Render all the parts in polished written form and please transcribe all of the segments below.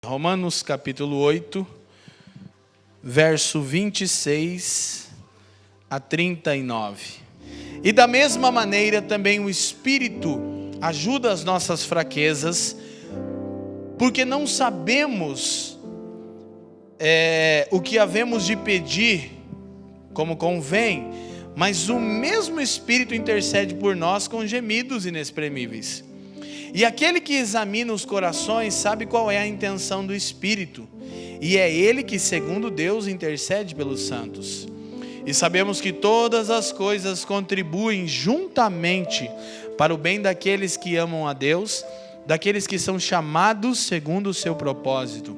Romanos capítulo 8, verso 26 a 39. E da mesma maneira também o Espírito ajuda as nossas fraquezas, porque não sabemos o que havemos de pedir como convém, mas o mesmo Espírito intercede por nós com gemidos inexprimíveis. E aquele que examina os corações sabe qual é a intenção do Espírito, e é Ele que, segundo Deus, intercede pelos santos. E sabemos que todas as coisas contribuem juntamente para o bem daqueles que amam a Deus, daqueles que são chamados segundo o seu propósito.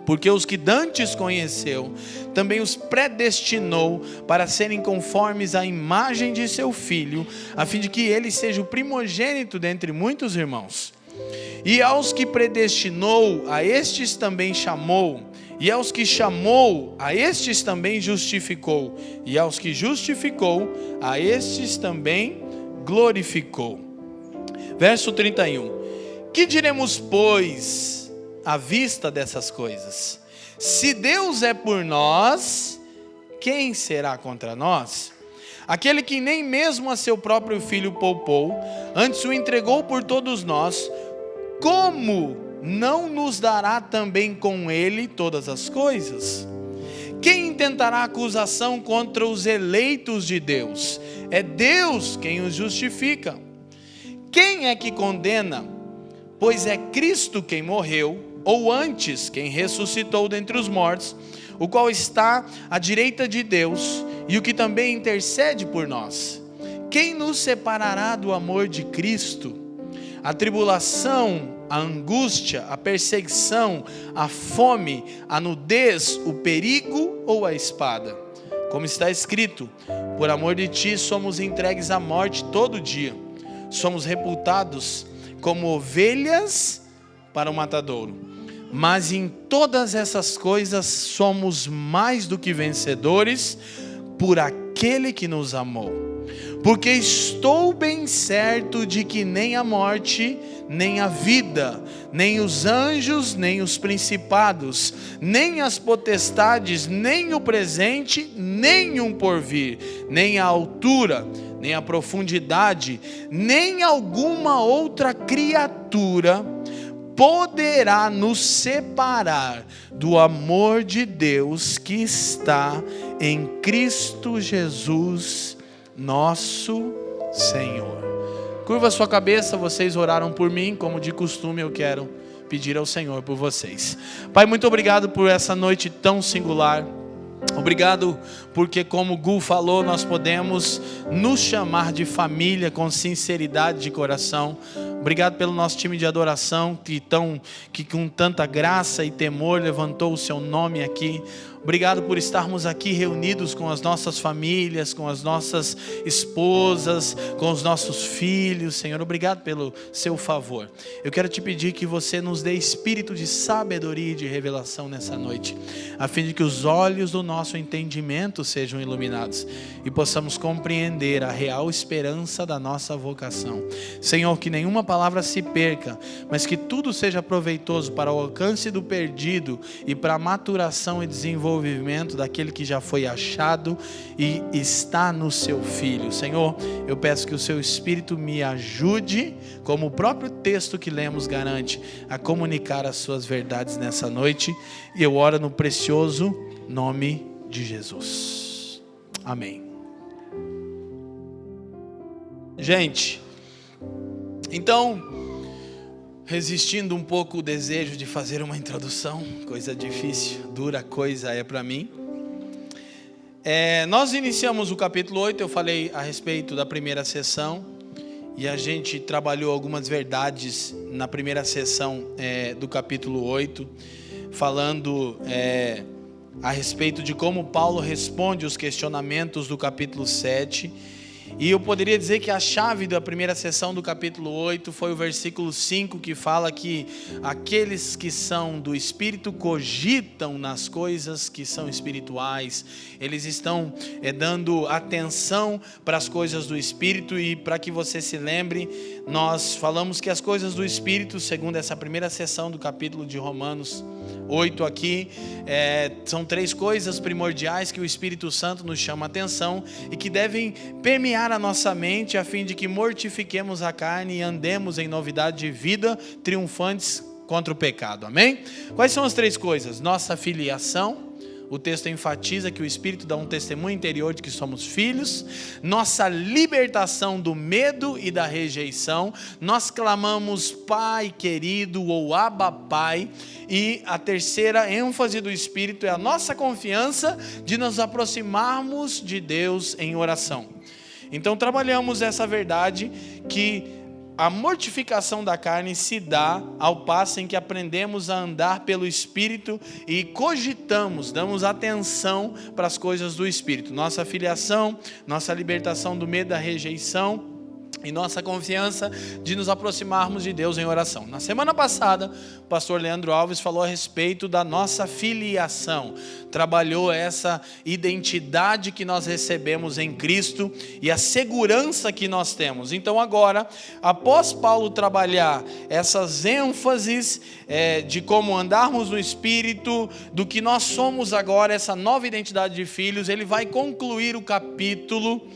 Porque os que dantes conheceu, também os predestinou para serem conformes à imagem de seu Filho, a fim de que ele seja o primogênito dentre muitos irmãos. E aos que predestinou, a estes também chamou. E aos que chamou, a estes também justificou. E aos que justificou, a estes também glorificou. Verso 31. Que diremos, pois, à vista dessas coisas? Se Deus é por nós, quem será contra nós? Aquele que nem mesmo a seu próprio Filho poupou, antes o entregou por todos nós, como não nos dará também com ele todas as coisas? Quem intentará acusação contra os eleitos de Deus? É Deus quem os justifica. Quem é que condena? Pois é Cristo quem morreu, ou antes, quem ressuscitou dentre os mortos, o qual está à direita de Deus, e o que também intercede por nós. Quem nos separará do amor de Cristo? A tribulação, a angústia, a perseguição, a fome, a nudez, o perigo ou a espada? Como está escrito, por amor de ti somos entregues à morte todo dia, somos reputados como ovelhas para o matadouro. Mas em todas essas coisas somos mais do que vencedores por aquele que nos amou. Porque estou bem certo de que nem a morte, nem a vida, nem os anjos, nem os principados, nem as potestades, nem o presente, nem um porvir, nem a altura, nem a profundidade, nem alguma outra criatura poderá nos separar do amor de Deus que está em Cristo Jesus, nosso Senhor. Curva sua cabeça, vocês oraram por mim, como de costume eu quero pedir ao Senhor por vocês. Pai, muito obrigado por essa noite tão singular. Obrigado porque, como o Gu falou, nós podemos nos chamar de família com sinceridade de coração. Obrigado pelo nosso time de adoração que com tanta graça e temor levantou o seu nome aqui. Obrigado por estarmos aqui reunidos com as nossas famílias, com as nossas esposas, com os nossos filhos. Senhor, obrigado pelo seu favor. Eu quero te pedir que você nos dê espírito de sabedoria e de revelação nessa noite, a fim de que os olhos do nosso entendimento sejam iluminados e possamos compreender a real esperança da nossa vocação. Senhor, que nenhuma palavra se perca, mas que tudo seja proveitoso para o alcance do perdido e para a maturação e desenvolvimento daquele que já foi achado e está no seu Filho. Senhor, eu peço que o seu Espírito me ajude, como o próprio texto que lemos garante, a comunicar as suas verdades nessa noite, e eu oro no precioso nome de Jesus. Amém. Gente, então, resistindo um pouco o desejo de fazer uma introdução, coisa difícil, dura coisa é para mim. Nós iniciamos o capítulo 8, eu falei a respeito da primeira sessão, e a gente trabalhou algumas verdades na primeira sessão do capítulo 8, falando a respeito de como Paulo responde os questionamentos do capítulo 7, E eu poderia dizer que a chave da primeira sessão do capítulo 8 foi o versículo 5, que fala que aqueles que são do Espírito cogitam nas coisas que são espirituais. Eles estão dando atenção para as coisas do Espírito. E para que você se lembre, nós falamos que as coisas do Espírito, segundo essa primeira sessão do capítulo de Romanos 8 aqui, são 3 coisas primordiais que o Espírito Santo nos chama a atenção e que devem permear a nossa mente a fim de que mortifiquemos a carne e andemos em novidade de vida, triunfantes contra o pecado. Amém? Quais são as 3 coisas? Nossa filiação. O texto enfatiza que o Espírito dá um testemunho interior de que somos filhos. Nossa libertação do medo e da rejeição. Nós clamamos Pai querido ou Abba Pai. E a terceira ênfase do Espírito é a nossa confiança de nos aproximarmos de Deus em oração. Então trabalhamos essa verdade que a mortificação da carne se dá ao passo em que aprendemos a andar pelo Espírito e cogitamos, damos atenção para as coisas do Espírito. Nossa filiação, nossa libertação do medo da rejeição e nossa confiança de nos aproximarmos de Deus em oração. Na semana passada, o pastor Leandro Alves falou a respeito da nossa filiação. Trabalhou essa identidade que nós recebemos em Cristo e a segurança que nós temos. Então agora, após Paulo trabalhar essas ênfases de como andarmos no Espírito, do que nós somos agora, essa nova identidade de filhos, ele vai concluir o capítulo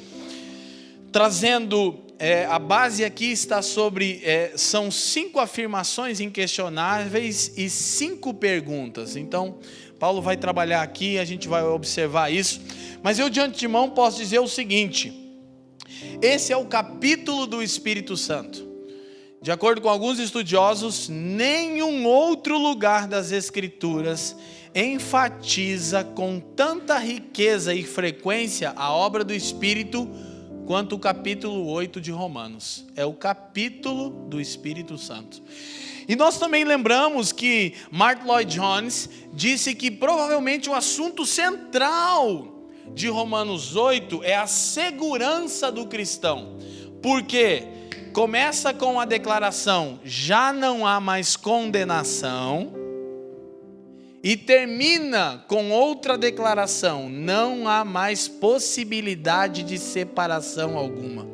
trazendo... a base aqui está sobre, são 5 afirmações inquestionáveis e 5 perguntas. Então, Paulo vai trabalhar aqui, a gente vai observar isso. Mas eu de antemão posso dizer o seguinte: esse é o capítulo do Espírito Santo. De acordo com alguns estudiosos, nenhum outro lugar das Escrituras enfatiza com tanta riqueza e frequência a obra do Espírito quanto o capítulo 8 de Romanos. É o capítulo do Espírito Santo. E nós também lembramos que Martyn Lloyd-Jones disse que provavelmente o assunto central de Romanos 8 é a segurança do cristão. Porque começa com a declaração: já não há mais condenação. E termina com outra declaração: não há mais possibilidade de separação alguma.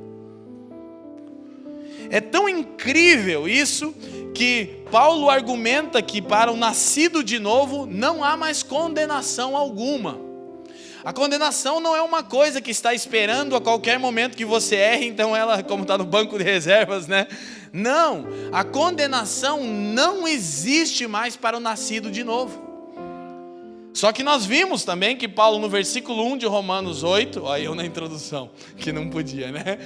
É tão incrível isso que Paulo argumenta que para o nascido de novo não há mais condenação alguma. A condenação não é uma coisa que está esperando a qualquer momento que você erre, então ela, como está no banco de reservas, né? Não, a condenação não existe mais para o nascido de novo. Só que nós vimos também que Paulo, no versículo 1 de Romanos 8, olha eu na introdução, que não podia, né?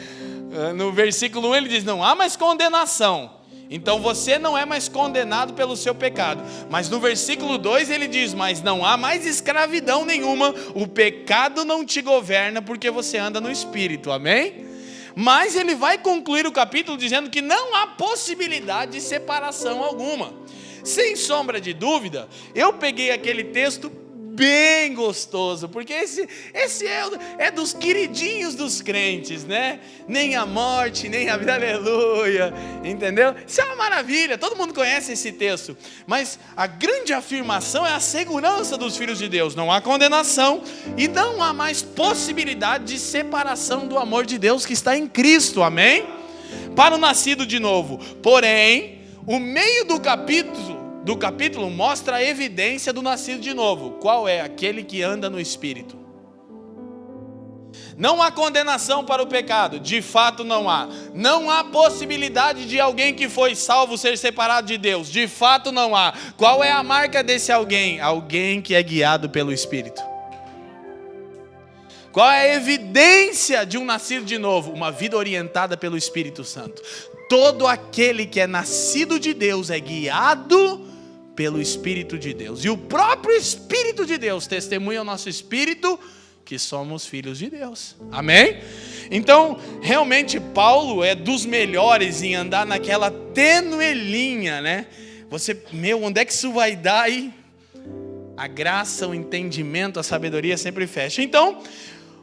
No versículo 1 ele diz: não há mais condenação, então você não é mais condenado pelo seu pecado. Mas no versículo 2 ele diz: mas não há mais escravidão nenhuma, o pecado não te governa porque você anda no Espírito, amém? Mas ele vai concluir o capítulo dizendo que não há possibilidade de separação alguma. Sem sombra de dúvida, eu peguei aquele texto bem gostoso, porque esse é dos queridinhos dos crentes, né? Nem a morte, nem a vida, aleluia, entendeu? Isso é uma maravilha, todo mundo conhece esse texto, mas a grande afirmação é a segurança dos filhos de Deus. Não há condenação e não há mais possibilidade de separação do amor de Deus que está em Cristo, amém? Para o nascido de novo. Porém, o meio do capítulo mostra a evidência do nascido de novo. Qual é? Aquele que anda no Espírito. Não há condenação para o pecado, de fato não há. Não há possibilidade de alguém que foi salvo ser separado de Deus, de fato não há. Qual é a marca desse alguém? Alguém que é guiado pelo Espírito. Qual é a evidência de um nascido de novo? Uma vida orientada pelo Espírito Santo. Todo aquele que é nascido de Deus é guiado pelo Espírito de Deus. E o próprio Espírito de Deus testemunha ao nosso espírito que somos filhos de Deus. Amém? Então, realmente Paulo é dos melhores em andar naquela tênue linha, né? Onde é que isso vai dar aí? A graça, o entendimento, a sabedoria sempre fecha. Então,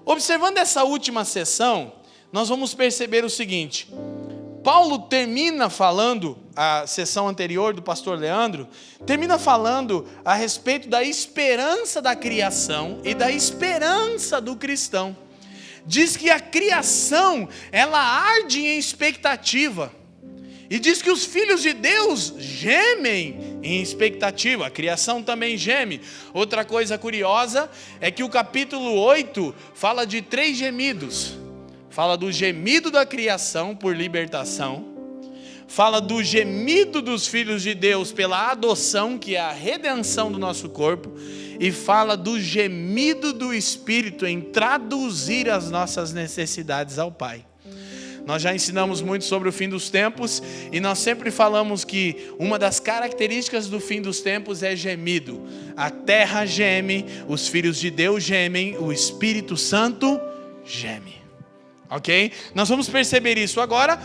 observando essa última sessão, nós vamos perceber o seguinte: Paulo termina falando, a sessão anterior do pastor Leandro, termina falando a respeito da esperança da criação e da esperança do cristão. Diz que a criação, ela arde em expectativa. E diz que os filhos de Deus gemem em expectativa. A criação também geme. Outra coisa curiosa é que o capítulo 8 fala de 3 gemidos. Fala do gemido da criação por libertação. Fala do gemido dos filhos de Deus pela adoção, que é a redenção do nosso corpo. E fala do gemido do Espírito em traduzir as nossas necessidades ao Pai. Nós já ensinamos muito sobre o fim dos tempos e nós sempre falamos que uma das características do fim dos tempos é gemido. A terra geme, os filhos de Deus gemem, o Espírito Santo geme. Ok? Nós vamos perceber isso. Agora,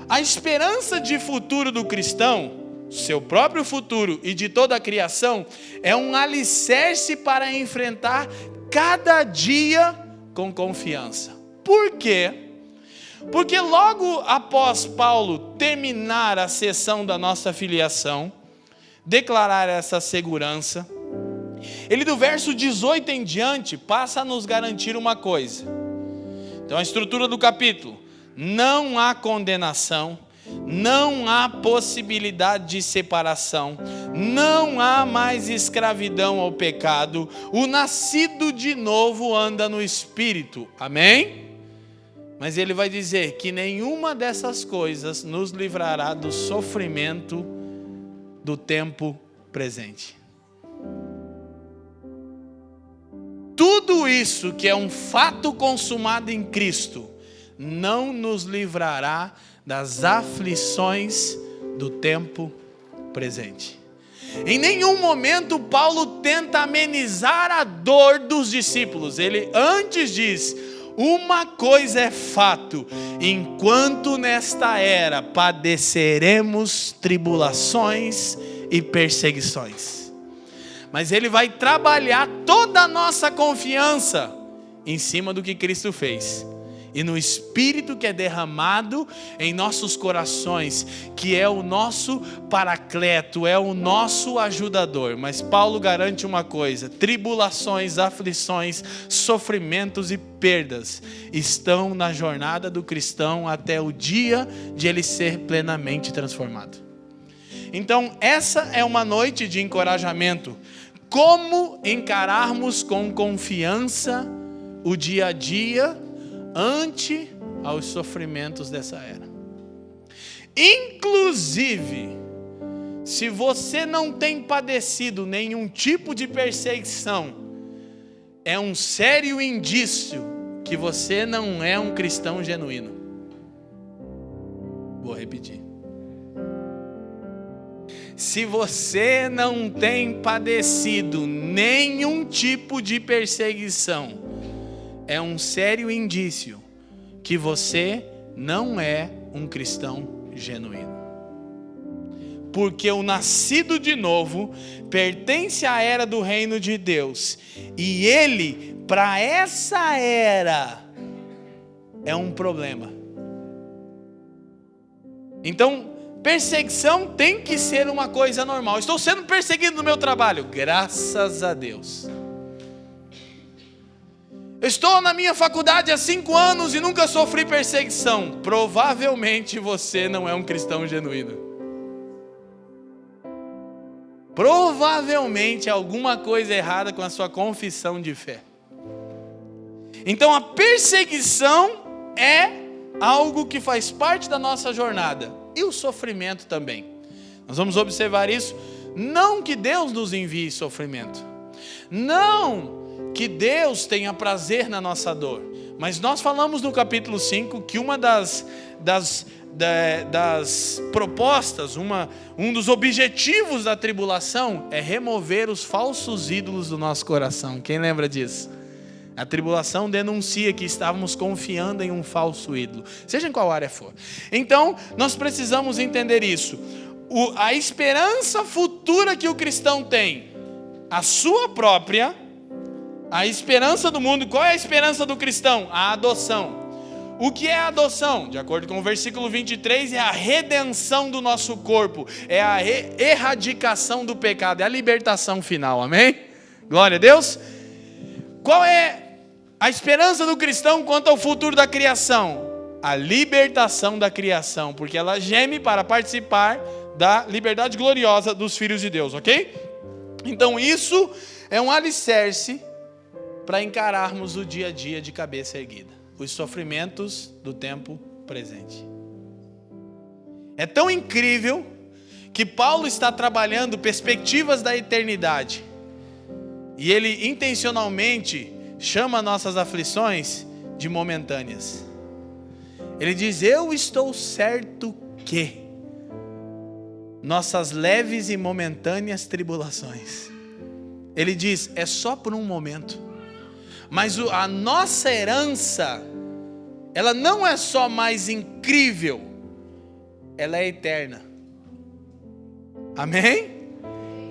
a esperança de futuro do cristão, seu próprio futuro e de toda a criação, é um alicerce para enfrentar cada dia com confiança. Por quê? Porque logo após Paulo terminar a sessão da nossa filiação, declarar essa segurança, ele do verso 18 em diante passa a nos garantir uma coisa. Então a estrutura do capítulo: não há condenação, não há possibilidade de separação, não há mais escravidão ao pecado, o nascido de novo anda no Espírito. Amém? Mas ele vai dizer que nenhuma dessas coisas nos livrará do sofrimento do tempo presente. Tudo isso que é um fato consumado em Cristo não nos livrará das aflições do tempo presente. Em nenhum momento Paulo tenta amenizar a dor dos discípulos. Ele antes diz: uma coisa é fato, enquanto nesta era padeceremos tribulações e perseguições. Mas ele vai trabalhar toda a nossa confiança em cima do que Cristo fez. E no Espírito que é derramado em nossos corações, que é o nosso paracleto, é o nosso ajudador. Mas Paulo garante uma coisa: tribulações, aflições, sofrimentos e perdas estão na jornada do cristão até o dia de ele ser plenamente transformado. Então essa é uma noite de encorajamento. Como encararmos com confiança o dia a dia ante aos sofrimentos dessa era. Inclusive, se você não tem padecido nenhum tipo de perseguição, é um sério indício que você não é um cristão genuíno. Vou repetir. Se você não tem padecido nenhum tipo de perseguição, é um sério indício que você não é um cristão genuíno. Porque o nascido de novo pertence à era do reino de Deus. E ele, para essa era, é um problema. Então, perseguição tem que ser uma coisa normal. Estou sendo perseguido no meu trabalho, graças a Deus. Estou na minha faculdade há 5 anos e nunca sofri perseguição. Provavelmente você não é um cristão genuíno. Provavelmente alguma coisa errada com a sua confissão de fé. Então a perseguição é algo que faz parte da nossa jornada. E o sofrimento também. Nós vamos observar isso. Não que Deus nos envie sofrimento. Não que Deus tenha prazer na nossa dor. Mas nós falamos no capítulo 5 que uma das propostas, um dos objetivos da tribulação é remover os falsos ídolos do nosso coração. Quem lembra disso? A tribulação denuncia que estávamos confiando em um falso ídolo, seja em qual área for. Então, nós precisamos entender isso. A esperança futura que o cristão tem, a sua própria, a esperança do mundo. Qual é a esperança do cristão? A adoção. O que é a adoção? De acordo com o versículo 23, é a redenção do nosso corpo, é a erradicação do pecado, é a libertação final, amém? Glória a Deus. Qual é a esperança do cristão quanto ao futuro da criação? A libertação da criação, porque ela geme para participar da liberdade gloriosa dos filhos de Deus, ok? Então isso é um alicerce para encararmos o dia a dia de cabeça erguida, os sofrimentos do tempo presente. É tão incrível que Paulo está trabalhando perspectivas da eternidade, e ele intencionalmente chama nossas aflições de momentâneas. Ele diz: eu estou certo que nossas leves e momentâneas tribulações, ele diz, é só por um momento, mas a nossa herança, ela não é só mais incrível, ela é eterna. Amém?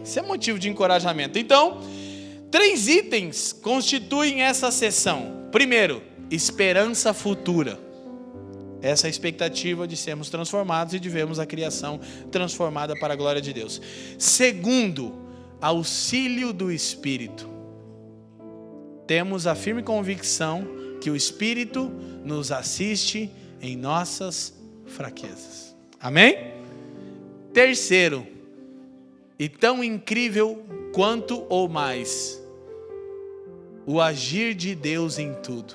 Isso é motivo de encorajamento. Então, 3 itens constituem essa seção. Primeiro, esperança futura. Essa é a expectativa de sermos transformados e de vermos a criação transformada para a glória de Deus. Segundo, auxílio do Espírito. Temos a firme convicção que o Espírito nos assiste em nossas fraquezas. Amém? Terceiro, e tão incrível quanto ou mais, o agir de Deus em tudo.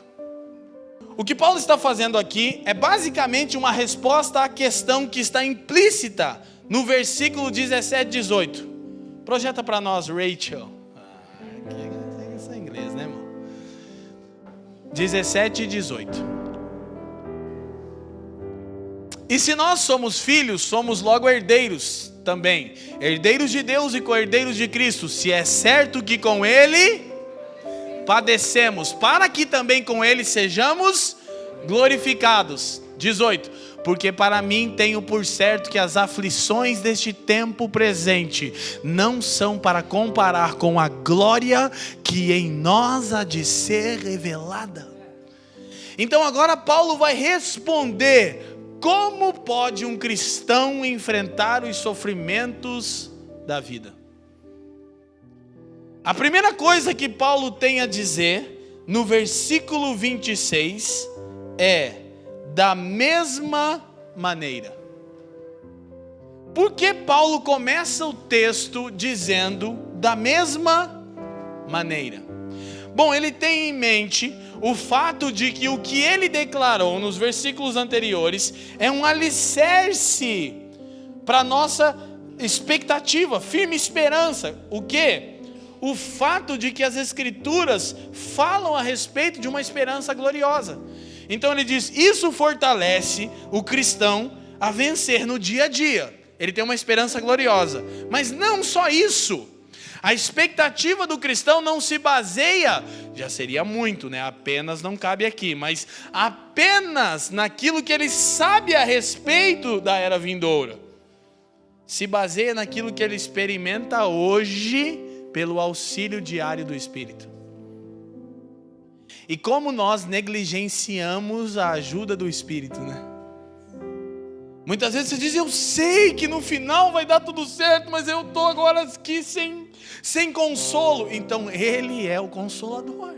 O que Paulo está fazendo aqui é basicamente uma resposta à questão que está implícita no versículo 17 e 18. Projeta para nós, Rachel. Isso é inglês, né, irmão? 17 e 18. E se nós somos filhos, somos logo herdeiros também, herdeiros de Deus e co-herdeiros de Cristo, se é certo que com Ele padecemos, para que também com Ele sejamos glorificados. 18. Porque para mim tenho por certo que as aflições deste tempo presente não são para comparar com a glória que em nós há de ser revelada. Então agora Paulo vai responder como pode um cristão enfrentar os sofrimentos da vida. A primeira coisa que Paulo tem a dizer no versículo 26 é: da mesma maneira. Por que Paulo começa o texto dizendo da mesma maneira? Bom, ele tem em mente o fato de que o que ele declarou nos versículos anteriores é um alicerce para a nossa expectativa, firme esperança. O quê? O fato de que as Escrituras falam a respeito de uma esperança gloriosa. Então ele diz, isso fortalece o cristão a vencer no dia a dia. Ele tem uma esperança gloriosa. Mas não só isso. A expectativa do cristão não se baseia, já seria muito, né? Apenas não cabe aqui, mas apenas naquilo que ele sabe a respeito da era vindoura. Se baseia naquilo que ele experimenta hoje pelo auxílio diário do Espírito. E como nós negligenciamos a ajuda do Espírito, né? Muitas vezes você diz, eu sei que no final vai dar tudo certo, mas eu estou agora aqui sem consolo. Então Ele é o Consolador.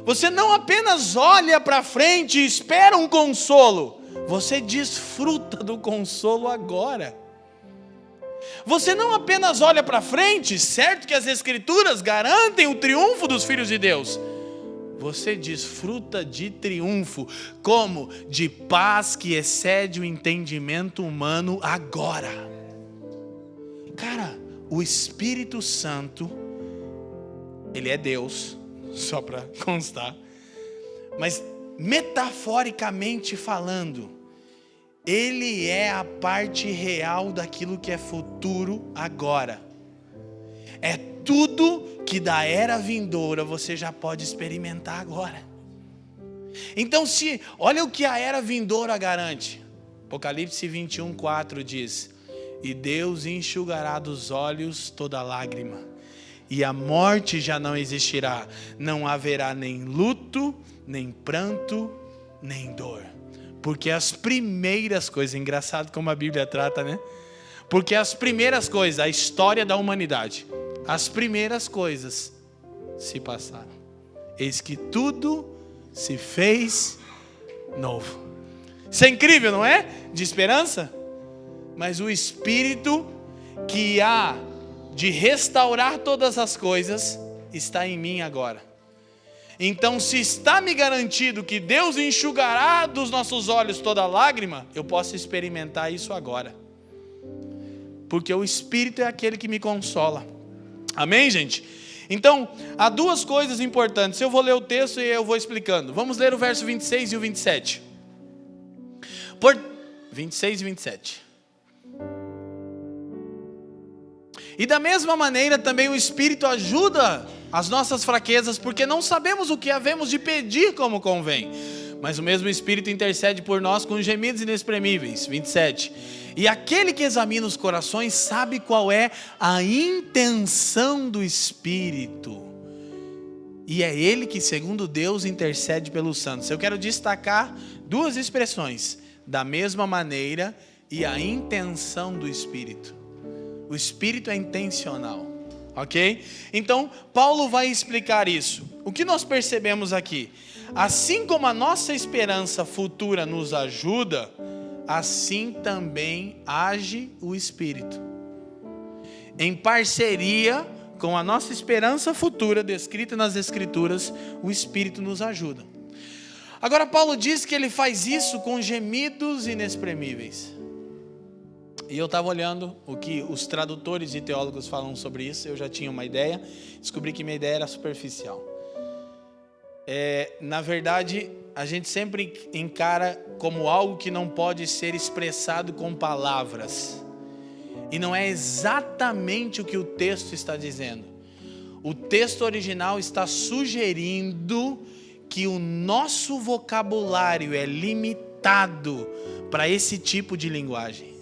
Você não apenas olha para frente e espera um consolo, você desfruta do consolo agora. Você não apenas olha para frente, certo que as Escrituras garantem o triunfo dos filhos de Deus. Você desfruta de triunfo, como? De paz que excede o entendimento humano agora. Cara, o Espírito Santo, Ele é Deus, só para constar. Mas metaforicamente falando, Ele é a parte real daquilo que é futuro agora. É tudo que da era vindoura você já pode experimentar agora. Então olha o que a era vindoura garante. Apocalipse 21:4 diz: e Deus enxugará dos olhos toda lágrima, e a morte já não existirá. Não haverá nem luto, nem pranto, nem dor. Porque as primeiras coisas, engraçado como a Bíblia trata, né? Porque as primeiras coisas, a história da humanidade, as primeiras coisas se passaram. Eis que tudo se fez novo. Isso é incrível, não é? De esperança. Mas o Espírito que há de restaurar todas as coisas está em mim agora. Então, se está me garantido que Deus enxugará dos nossos olhos toda lágrima, eu posso experimentar isso agora. Porque o Espírito é aquele que me consola. Amém, gente? Então, há duas coisas importantes. Eu vou ler o texto e eu vou explicando. Vamos ler o verso 26 e o 27. 26 e 27. E da mesma maneira também o Espírito ajuda as nossas fraquezas, porque não sabemos o que havemos de pedir como convém. Mas o mesmo Espírito intercede por nós com gemidos inexprimíveis. 27. E aquele que examina os corações sabe qual é a intenção do Espírito. E é Ele que, segundo Deus, intercede pelos santos. Eu quero destacar duas expressões. Da mesma maneira e a intenção do Espírito. O Espírito é intencional. Ok? Então, Paulo vai explicar isso. O que nós percebemos aqui? Assim como a nossa esperança futura nos ajuda, assim também age o Espírito. Em parceria com a nossa esperança futura descrita nas Escrituras, o Espírito nos ajuda. Agora, Paulo diz que ele faz isso com gemidos inexprimíveis. E eu estava olhando o que os tradutores e teólogos falam sobre isso. Eu já tinha uma ideia, descobri que minha ideia era superficial. Na verdade, a gente sempre encara como algo que não pode ser expressado com palavras. E não é exatamente o que o texto está dizendo. O texto original está sugerindo que o nosso vocabulário é limitado para esse tipo de linguagem.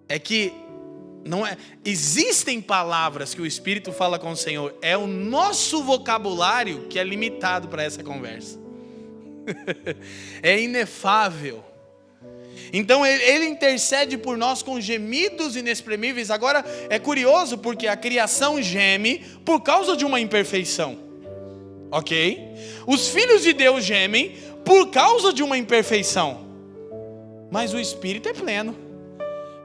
É que não é, existem palavras que o Espírito fala com o Senhor, é o nosso vocabulário que é limitado para essa conversa. É inefável. Então ele intercede por nós com gemidos inexprimíveis. Agora é curioso porque a criação geme por causa de uma imperfeição. Ok? Os filhos de Deus gemem por causa de uma imperfeição. Mas o Espírito é pleno.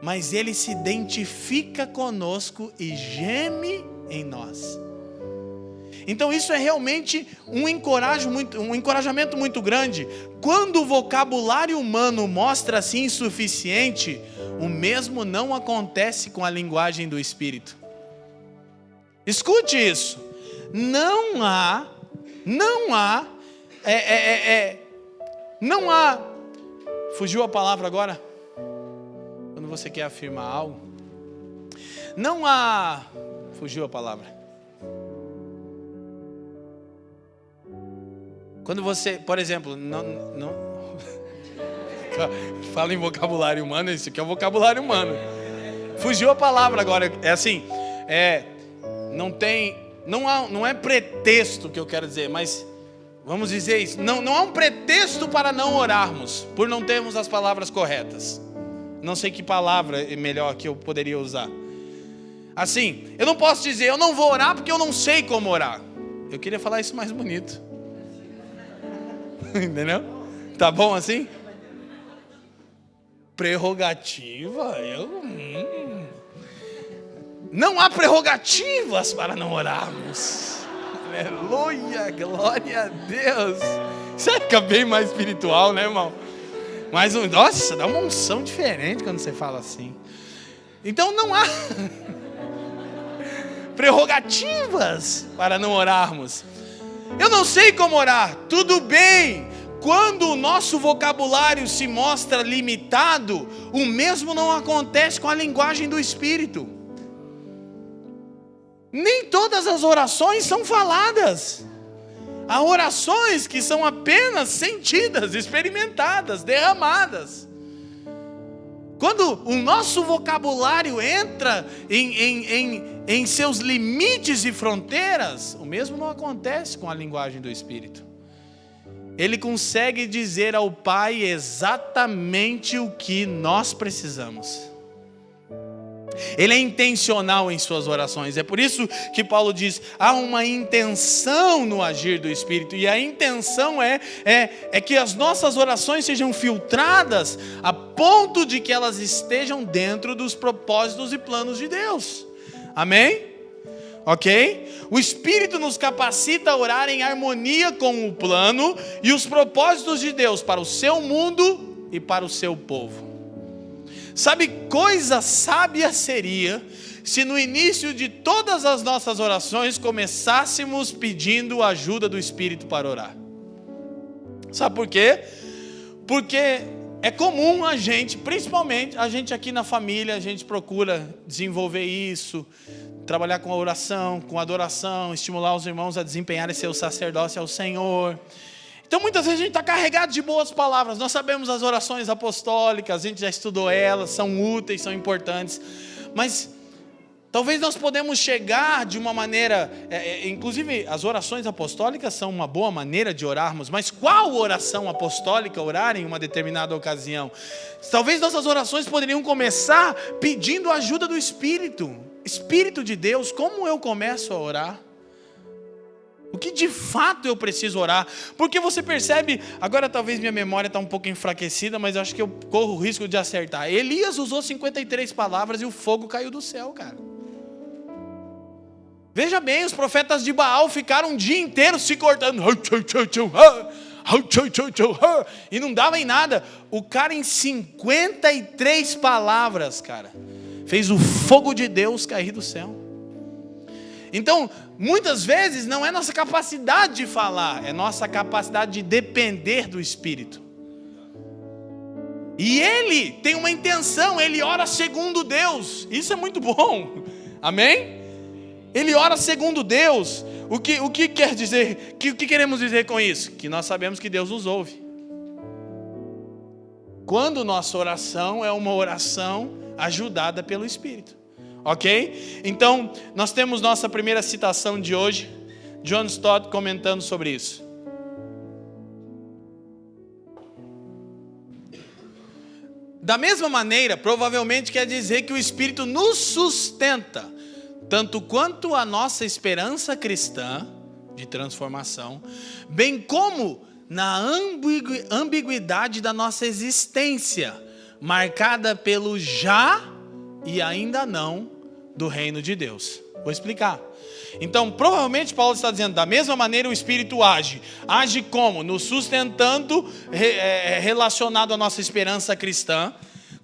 Mas Ele se identifica conosco e geme em nós. Então isso é realmente um encorajamento muito grande. Quando o vocabulário humano mostra-se insuficiente, o mesmo não acontece com a linguagem do Espírito. Escute isso. Não há, fugiu a palavra agora? Quando você quer afirmar algo, fugiu a palavra. Quando você, por exemplo, não fala em vocabulário humano, isso aqui é o vocabulário humano. Fugiu a palavra agora, é assim, não é pretexto que eu quero dizer, mas vamos dizer isso, não há um pretexto para não orarmos, por não termos as palavras corretas. Não sei que palavra é melhor que eu poderia usar. Assim, eu não posso dizer, eu não vou orar porque eu não sei como orar. Eu queria falar isso mais bonito. Entendeu? Tá bom assim? Prerrogativa? Não há prerrogativas para não orarmos. Aleluia, glória a Deus. Isso fica bem mais espiritual, né, irmão? Mas, nossa, dá uma unção diferente quando você fala assim. Então não há prerrogativas para não orarmos. Eu não sei como orar, tudo bem. Quando o nosso vocabulário se mostra limitado, o mesmo não acontece com a linguagem do Espírito. Nem todas as orações são faladas. Há orações que são apenas sentidas, experimentadas, derramadas. Quando o nosso vocabulário entra em seus limites e fronteiras, o mesmo não acontece com a linguagem do Espírito. Ele consegue dizer ao Pai exatamente o que nós precisamos. Ele é intencional em suas orações. É por isso que Paulo diz, há uma intenção no agir do Espírito. E a intenção é que as nossas orações sejam filtradas a ponto de que elas estejam dentro dos propósitos e planos de Deus. Amém? Ok? O Espírito nos capacita a orar em harmonia com o plano e os propósitos de Deus para o seu mundo e para o seu povo. Sabe, coisa sábia seria se no início de todas as nossas orações começássemos pedindo a ajuda do Espírito para orar. Sabe por quê? Porque é comum a gente, principalmente a gente aqui na família, a gente procura desenvolver isso, trabalhar com a oração, com a adoração, estimular os irmãos a desempenharem seu sacerdócio ao Senhor. Então muitas vezes a gente está carregado de boas palavras. Nós sabemos as orações apostólicas, a gente já estudou elas, são úteis, são importantes. Mas talvez nós podemos chegar de uma maneira, inclusive as orações apostólicas são uma boa maneira de orarmos, mas qual oração apostólica orar em uma determinada ocasião? Talvez nossas orações poderiam começar pedindo a ajuda do Espírito. Espírito de Deus, como eu começo a orar? O que de fato eu preciso orar? Porque você percebe, agora talvez minha memória está um pouco enfraquecida, mas eu acho que eu corro o risco de acertar. Elias usou 53 palavras e o fogo caiu do céu, cara. Veja bem, os profetas de Baal ficaram um dia inteiro se cortando. E não dava em nada. O cara em 53 palavras, cara, fez o fogo de Deus cair do céu. Então, muitas vezes não é nossa capacidade de falar, é nossa capacidade de depender do Espírito. E ele tem uma intenção, ele ora segundo Deus. Isso é muito bom. Amém? Ele ora segundo Deus. O que quer dizer? O que queremos dizer com isso? Que nós sabemos que Deus nos ouve. Quando nossa oração é uma oração ajudada pelo Espírito. Ok? Então, nós temos nossa primeira citação de hoje, John Stott comentando sobre isso. Da mesma maneira, provavelmente quer dizer que o Espírito nos sustenta, tanto quanto a nossa esperança cristã de transformação, bem como na ambiguidade da nossa existência, marcada pelo já e ainda não do reino de Deus. Vou explicar. Então, provavelmente Paulo está dizendo, da mesma maneira o Espírito age. Age como? Nos sustentando, relacionado à nossa esperança cristã,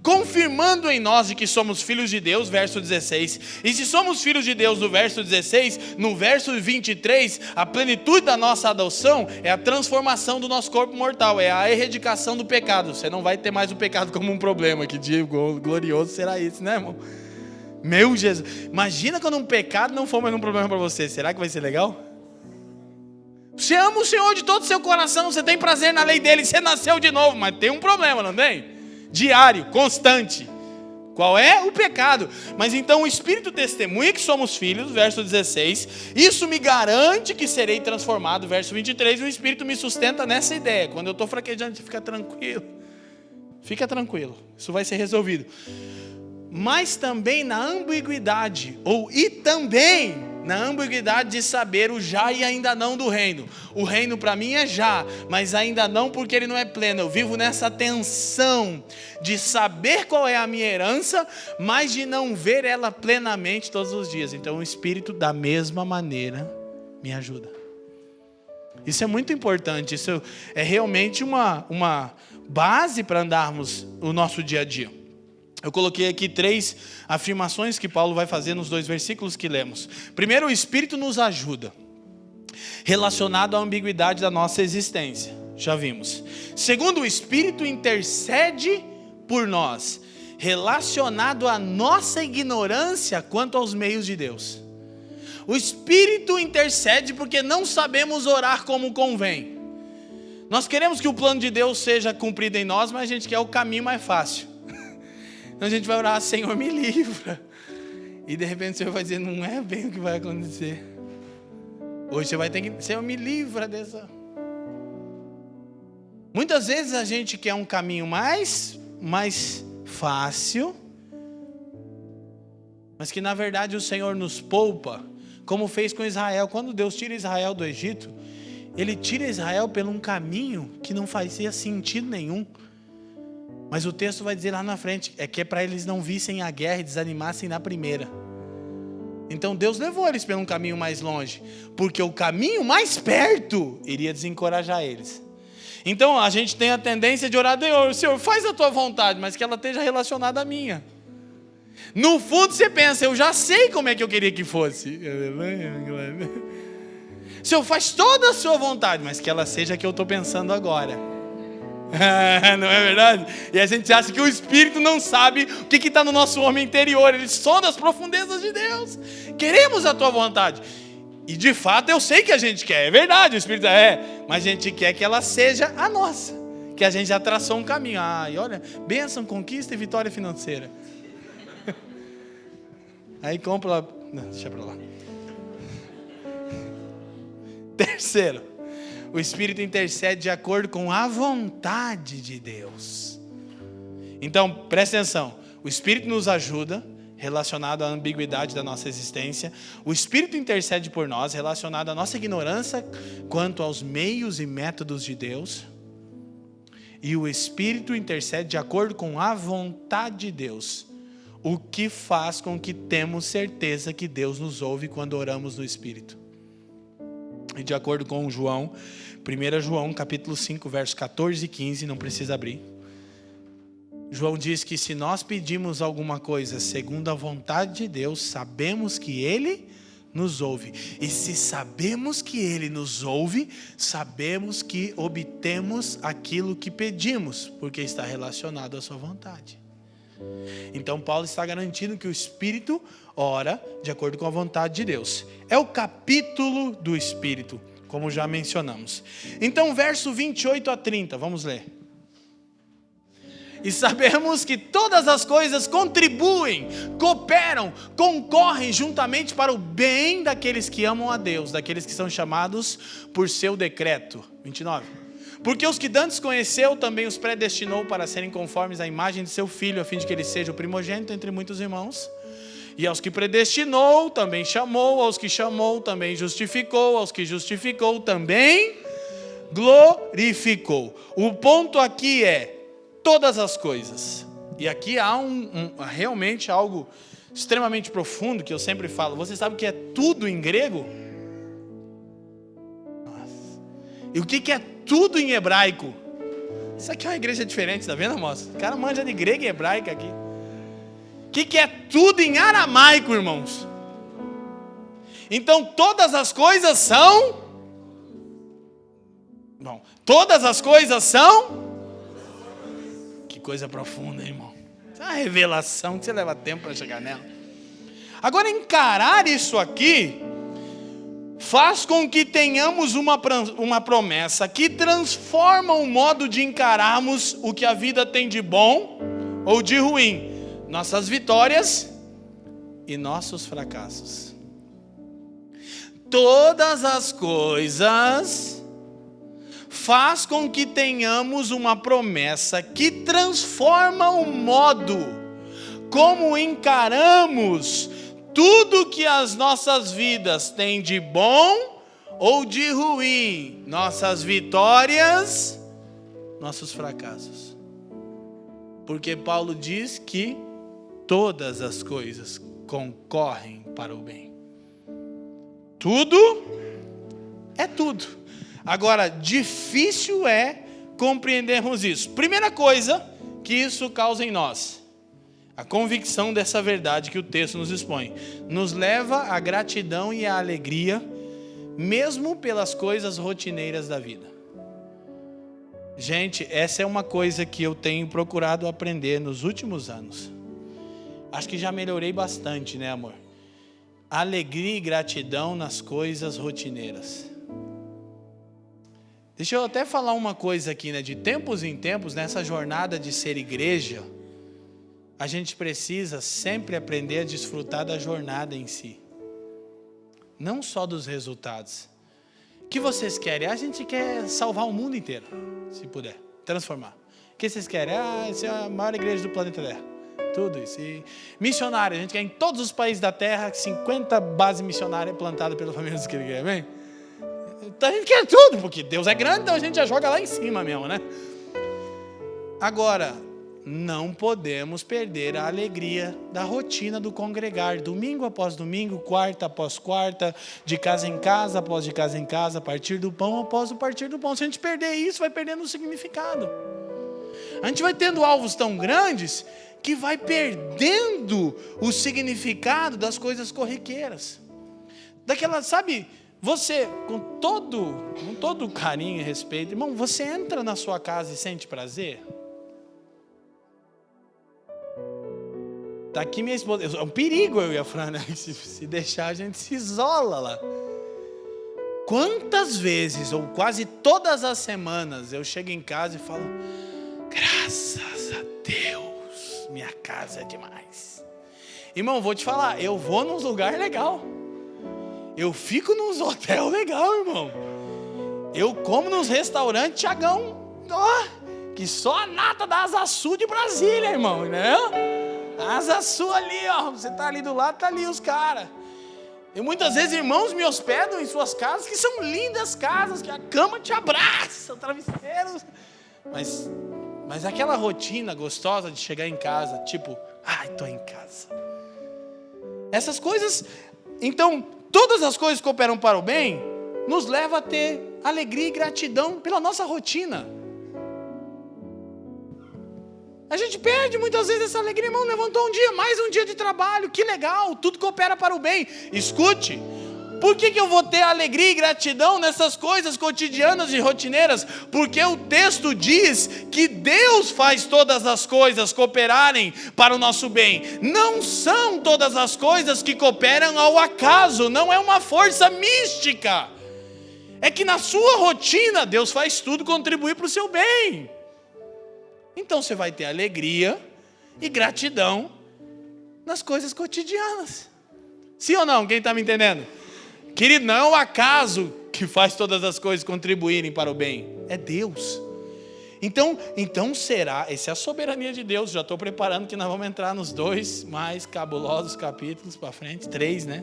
confirmando em nós de que somos filhos de Deus, verso 16. E se somos filhos de Deus, no verso 16, no verso 23, a plenitude da nossa adoção é a transformação do nosso corpo mortal, é a erradicação do pecado. Você não vai ter mais o pecado como um problema, que dia glorioso será isso, né, irmão? Meu Jesus, imagina quando um pecado não for mais um problema para você, será que vai ser legal? Você ama o Senhor de todo o seu coração, você tem prazer na lei dele, você nasceu de novo, mas tem um problema, não tem? Diário, constante. Qual é? O pecado. Mas então o Espírito testemunha que somos filhos, verso 16, isso me garante que serei transformado, verso 23, e o Espírito me sustenta nessa ideia. Quando eu estou fraquejando, fica tranquilo, isso vai ser resolvido. Mas também na ambiguidade, na ambiguidade de saber o já e ainda não do reino. O reino para mim é já, mas ainda não porque ele não é pleno. Eu vivo nessa tensão de saber qual é a minha herança, mas de não ver ela plenamente todos os dias. Então o Espírito da mesma maneira me ajuda. Isso é muito importante, isso é realmente uma base para andarmos o nosso dia a dia. Eu coloquei aqui 3 afirmações que Paulo vai fazer nos 2 versículos que lemos. Primeiro, o Espírito nos ajuda, relacionado à ambiguidade da nossa existência. Já vimos. Segundo, o Espírito intercede por nós, relacionado à nossa ignorância quanto aos meios de Deus. O Espírito intercede porque não sabemos orar como convém. Nós queremos que o plano de Deus seja cumprido em nós, mas a gente quer o caminho mais fácil. Então a gente vai orar, Senhor, me livra. E de repente o Senhor vai dizer, não é bem o que vai acontecer. Hoje você vai ter que, Senhor, me livra dessa. Muitas vezes a gente quer um caminho mais fácil, mas que na verdade o Senhor nos poupa, como fez com Israel. Quando Deus tira Israel do Egito, Ele tira Israel por um caminho que não fazia sentido nenhum. Mas o texto vai dizer lá na frente, é que é para eles não vissem a guerra e desanimassem na primeira. Então Deus levou eles por um caminho mais longe, porque o caminho mais perto iria desencorajar eles. Então a gente tem a tendência de orar, Senhor, faz a tua vontade, mas que ela esteja relacionada à minha. No fundo você pensa, eu já sei como é que eu queria que fosse. Senhor, faz toda a sua vontade, mas que ela seja a que eu estou pensando agora. Não é verdade? E a gente acha que o Espírito não sabe o que está no nosso homem interior. Ele sonda as profundezas de Deus. Queremos a tua vontade. E de fato eu sei que a gente quer. É verdade, o Espírito mas a gente quer que ela seja a nossa. Que a gente já traçou um caminho. E olha, bênção, conquista e vitória financeira. Aí compra. Não, deixa pra lá. Terceiro, o Espírito intercede de acordo com a vontade de Deus. Então, presta atenção. O Espírito nos ajuda, relacionado à ambiguidade da nossa existência. O Espírito intercede por nós, relacionado à nossa ignorância quanto aos meios e métodos de Deus. E o Espírito intercede de acordo com a vontade de Deus, o que faz com que temos certeza que Deus nos ouve quando oramos no Espírito. E de acordo com João, 1 João capítulo 5, versos 14 e 15, não precisa abrir. João diz que se nós pedimos alguma coisa segundo a vontade de Deus, sabemos que Ele nos ouve. E se sabemos que Ele nos ouve, sabemos que obtemos aquilo que pedimos, porque está relacionado à sua vontade. Então Paulo está garantindo que o Espírito ora de acordo com a vontade de Deus. É o capítulo do Espírito, como já mencionamos. Então verso 28 a 30, vamos ler. E sabemos que todas as coisas contribuem, cooperam, concorrem juntamente para o bem daqueles que amam a Deus, daqueles que são chamados por seu decreto. 29. Porque os que dantes conheceu, também os predestinou para serem conformes à imagem de seu Filho, a fim de que ele seja o primogênito entre muitos irmãos. E aos que predestinou, também chamou, aos que chamou, também justificou, aos que justificou, também glorificou. O ponto aqui é todas as coisas. E aqui há realmente algo extremamente profundo que eu sempre falo. Você sabe o que é tudo em grego? Nossa. E o que é tudo em hebraico? Isso aqui é uma igreja diferente, tá vendo, moça? O cara manja de grego e hebraico aqui. O que é tudo em aramaico, irmãos? Então todas as coisas são... Bom, todas as coisas são... Que coisa profunda, irmão. É uma revelação que você leva tempo para chegar nela. Agora, encarar isso aqui faz com que tenhamos uma promessa que transforma o modo de encararmos o que a vida tem de bom ou de ruim, nossas vitórias e nossos fracassos. Todas as coisas faz com que tenhamos uma promessa que transforma o modo como encaramos tudo que as nossas vidas têm de bom ou de ruim, nossas vitórias, nossos fracassos. Porque Paulo diz que todas as coisas concorrem para o bem. Tudo é tudo. Agora, difícil é compreendermos isso. Primeira coisa que isso causa em nós: a convicção dessa verdade que o texto nos expõe. Nos leva à gratidão e à alegria, mesmo pelas coisas rotineiras da vida. Gente, essa é uma coisa que eu tenho procurado aprender nos últimos anos. Acho que já melhorei bastante, né, amor? Alegria e gratidão nas coisas rotineiras. Deixa eu até falar uma coisa aqui, né? De tempos em tempos, nessa jornada de ser igreja, a gente precisa sempre aprender a desfrutar da jornada em si. Não só dos resultados. O que vocês querem? A gente quer salvar o mundo inteiro, se puder, transformar. O que vocês querem? Essa é a maior igreja do planeta Terra. Tudo isso. E missionário, a gente quer em todos os países da Terra, 50 bases missionárias plantadas pela família dos que ele quer, amém? Então a gente quer tudo, porque Deus é grande, então a gente já joga lá em cima mesmo, né? Agora, não podemos perder a alegria da rotina do congregar, domingo após domingo, quarta após quarta, de casa em casa após de casa em casa, partir do pão após o partir do pão. Se a gente perder isso, vai perdendo o significado. A gente vai tendo alvos tão grandes que vai perdendo o significado das coisas corriqueiras. Daquela, sabe, você, com todo carinho e respeito, irmão, você entra na sua casa e sente prazer? Está aqui minha esposa, é um perigo eu e a Fran, né? Se deixar a gente se isola lá. Quantas vezes, ou quase todas as semanas, eu chego em casa e falo, graças a Deus, minha casa é demais. Irmão, vou te falar, eu vou num lugar legal. Eu fico nos hotel legal, irmão. Eu como nos restaurantes Tiagão, que só a nata da Asa Sul de Brasília, irmão, né? Asa Sul ali, ó, você tá ali do lado, tá ali os caras. E muitas vezes irmãos me hospedam em suas casas, que são lindas casas, que a cama te abraça, travesseiros. Mas aquela rotina gostosa de chegar em casa, tipo, tô em casa. Essas coisas, então, todas as coisas que cooperam para o bem, nos leva a ter alegria e gratidão pela nossa rotina. A gente perde muitas vezes essa alegria, irmão, levantou um dia, mais um dia de trabalho, que legal, tudo coopera para o bem. Escute, por que eu vou ter alegria e gratidão nessas coisas cotidianas e rotineiras? Porque o texto diz que Deus faz todas as coisas cooperarem para o nosso bem. Não são todas as coisas que cooperam ao acaso, não é uma força mística. É que na sua rotina, Deus faz tudo contribuir para o seu bem. Então você vai ter alegria e gratidão nas coisas cotidianas. Sim ou não? Quem está me entendendo? Querido, não é o acaso que faz todas as coisas contribuírem para o bem. É Deus. Então será, essa é a soberania de Deus. Já estou preparando que nós vamos entrar nos 2 mais cabulosos capítulos para frente, 3, né?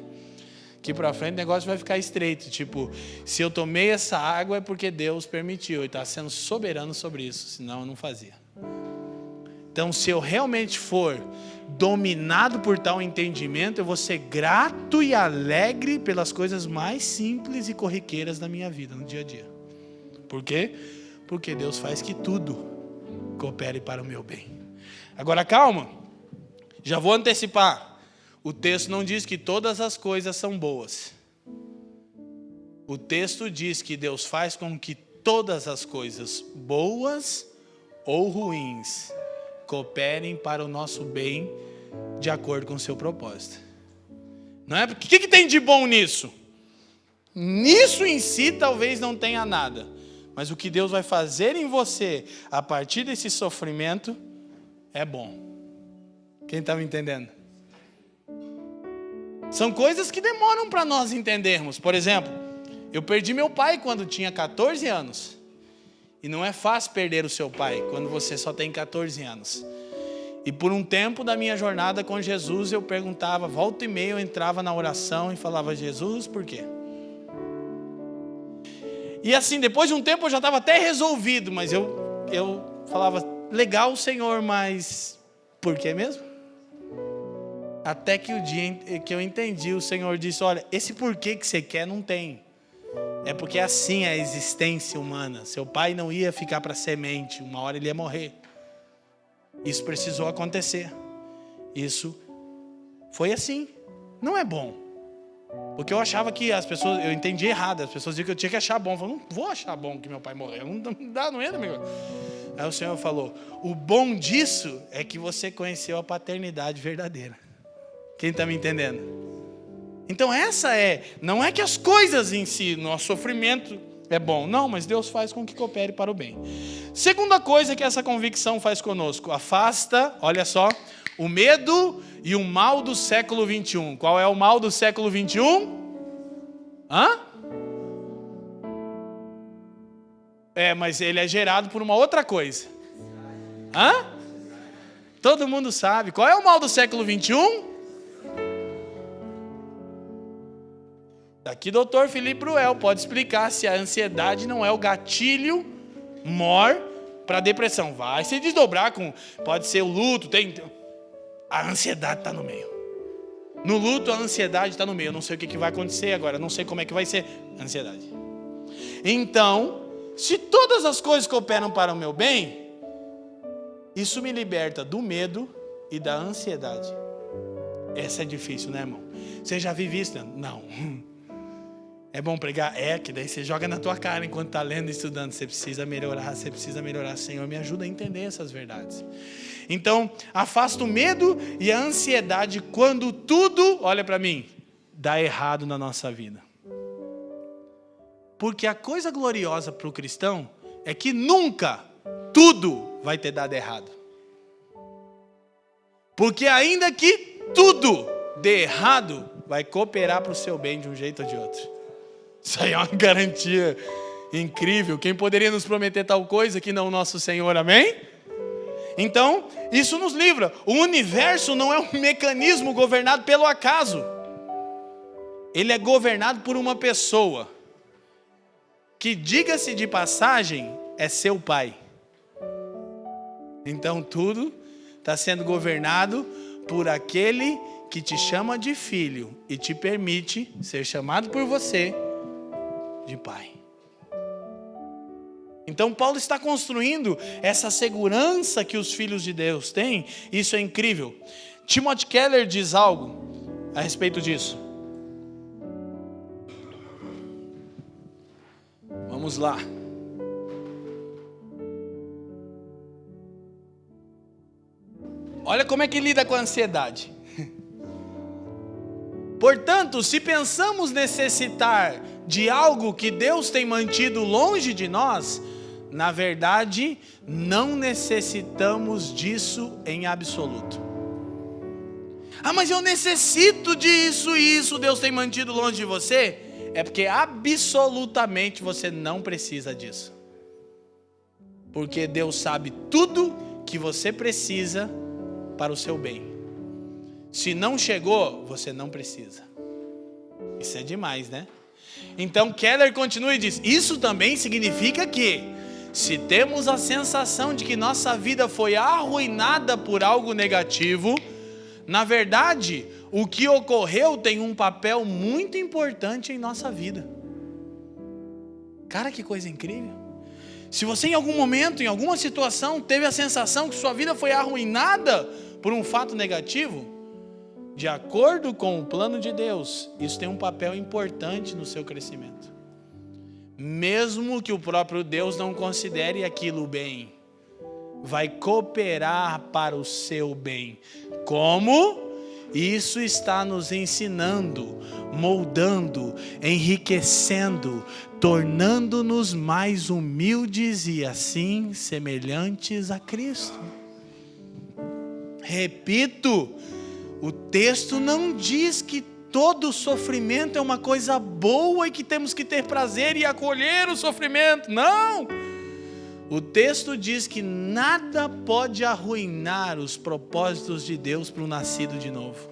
Que para frente o negócio vai ficar estreito. Tipo, se eu tomei essa água é porque Deus permitiu. E está sendo soberano sobre isso, senão eu não fazia. Então, se eu realmente for dominado por tal entendimento, eu vou ser grato e alegre pelas coisas mais simples e corriqueiras da minha vida, no dia a dia. Por quê? Porque Deus faz que tudo coopere para o meu bem. Agora, calma. Já vou antecipar. O texto não diz que todas as coisas são boas. O texto diz que Deus faz com que todas as coisas boas ou ruins cooperem para o nosso bem de acordo com o seu propósito. Não é? O que tem de bom nisso? Nisso em si talvez não tenha nada. Mas o que Deus vai fazer em você a partir desse sofrimento é bom. Quem está me entendendo? São coisas que demoram para nós entendermos. Por exemplo, eu perdi meu pai quando tinha 14 anos. E não é fácil perder o seu pai quando você só tem 14 anos. E por um tempo da minha jornada com Jesus, eu perguntava, volta e meia eu entrava na oração e falava, Jesus, por quê? E assim, depois de um tempo eu já estava até resolvido, mas eu falava, legal, Senhor, mas por quê mesmo? Até que o dia que eu entendi, o Senhor disse, olha, esse porquê que você quer não tem. É porque assim é a existência humana. Seu pai não ia ficar para semente, uma hora ele ia morrer. Isso precisou acontecer. Isso foi assim. Não é bom. Porque eu achava que as pessoas, eu entendi errado, as pessoas diziam que eu tinha que achar bom. Eu falei, não vou achar bom que meu pai morreu. Não entra, amigo. Aí o Senhor falou, o bom disso é que você conheceu a paternidade verdadeira. Quem está me entendendo? Então não é que as coisas em si, nosso sofrimento é bom. Não, mas Deus faz com que coopere para o bem. Segunda coisa que essa convicção faz conosco, afasta, olha só, O medo e o mal do século 21. Qual é o mal do século 21? Mas ele é gerado por uma outra coisa. Todo mundo sabe. Qual é o mal do século 21? Aqui doutor Felipe Bruel pode explicar se a ansiedade não é o gatilho maior para a depressão. Vai se desdobrar com... Pode ser o luto, a ansiedade está no meio. No luto a ansiedade está no meio. Eu não sei o que vai acontecer agora, não sei como é que vai ser. Ansiedade. Então, se todas as coisas cooperam para o meu bem, isso me liberta do medo e da ansiedade. Essa é difícil, né, irmão? Você já vive isso? Não. É bom pregar? Que daí você joga na tua cara enquanto está lendo e estudando. Você precisa melhorar. Senhor, me ajuda a entender essas verdades. Então, afasta o medo e a ansiedade quando tudo, olha para mim, dá errado na nossa vida. Porque a coisa gloriosa para o cristão é que nunca tudo vai ter dado errado. Porque ainda que tudo dê errado, vai cooperar para o seu bem de um jeito ou de outro. Isso aí é uma garantia incrível. Quem poderia nos prometer tal coisa que não o nosso Senhor, amém? Então, isso nos livra. O universo não é um mecanismo governado pelo acaso. Ele é governado por uma pessoa que, diga-se de passagem, é seu pai. Então tudo está sendo governado por aquele que te chama de filho e te permite ser chamado por você de pai. Então Paulo está construindo essa segurança que os filhos de Deus têm. Isso é incrível. Timothy Keller diz algo a respeito disso. Vamos lá. Olha como é que lida com a ansiedade. Portanto, se pensamos necessitar de algo que Deus tem mantido longe de nós, na verdade, não necessitamos disso em absoluto. Mas eu necessito disso e isso Deus tem mantido longe de você. É porque absolutamente você não precisa disso. Porque Deus sabe tudo que você precisa para o seu bem. Se não chegou, você não precisa. Isso é demais, né? Então Keller continua e diz: isso também significa que, se temos a sensação de que nossa vida foi arruinada por algo negativo, na verdade, o que ocorreu tem um papel muito importante em nossa vida. Cara, que coisa incrível. Se você em algum momento, em alguma situação, teve a sensação que sua vida foi arruinada por um fato negativo, de acordo com o plano de Deus, isso tem um papel importante no seu crescimento. Mesmo que o próprio Deus não considere aquilo bem, vai cooperar para o seu bem. Como? Isso está nos ensinando, moldando, enriquecendo, tornando-nos mais humildes e assim semelhantes a Cristo. Repito, o texto não diz que todo sofrimento é uma coisa boa e que temos que ter prazer e acolher o sofrimento. Não! O texto diz que nada pode arruinar os propósitos de Deus para o nascido de novo.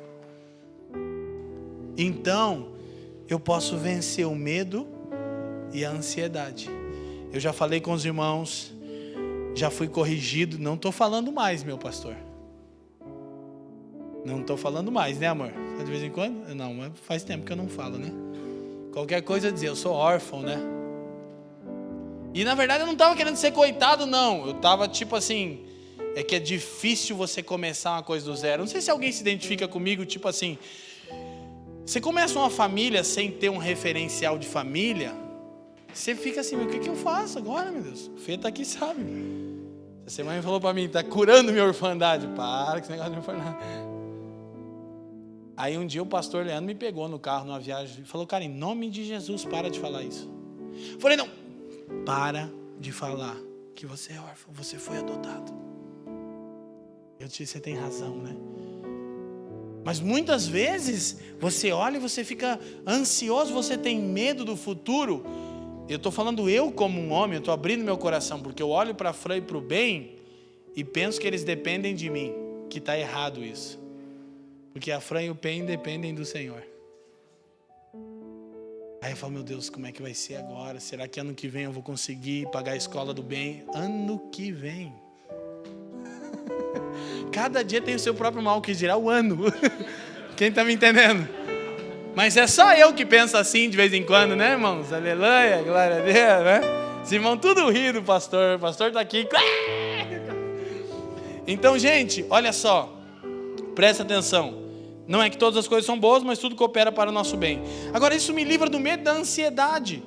Então, eu posso vencer o medo e a ansiedade. Eu já falei com os irmãos, já fui corrigido. Não estou falando mais, meu pastor. Não estou falando mais, né, amor? De vez em quando? Não, mas faz tempo que eu não falo, né? Qualquer coisa eu dizer, eu sou órfão, né? E na verdade eu não estava querendo ser coitado, não. Eu estava tipo assim, é que é difícil você começar uma coisa do zero. Não sei se alguém se identifica comigo, tipo assim, você começa uma família sem ter um referencial de família, você fica assim, o que eu faço agora, meu Deus? O Fê tá aqui, sabe? Essa semana falou para mim, tá curando minha orfandade. Para com esse negócio de orfandade. Aí um dia o pastor Leandro me pegou no carro, numa viagem, e falou, cara, em nome de Jesus, para de falar isso. Eu falei, não, para de falar que você é órfão, você foi adotado. Eu disse, você tem razão, né? Mas muitas vezes você olha e você fica ansioso, você tem medo do futuro. Eu estou falando eu como um homem, eu estou abrindo meu coração, porque eu olho para a Fran e para o bem e penso que eles dependem de mim, que está errado isso. Porque a Fran e o Pen dependem do Senhor. Aí eu falo, meu Deus, como é que vai ser agora? Será que ano que vem eu vou conseguir pagar a escola do bem? Ano que vem. Cada dia tem o seu próprio mal, que dirá o ano. Quem está me entendendo? Mas é só eu que penso assim de vez em quando, né, irmãos? Aleluia, glória a Deus, né? Os irmãos tudo ri do pastor. O pastor está aqui. Então, gente, olha só. Presta atenção. Não é que todas as coisas são boas, mas tudo coopera para o nosso bem. Agora, isso me livra do medo, da ansiedade.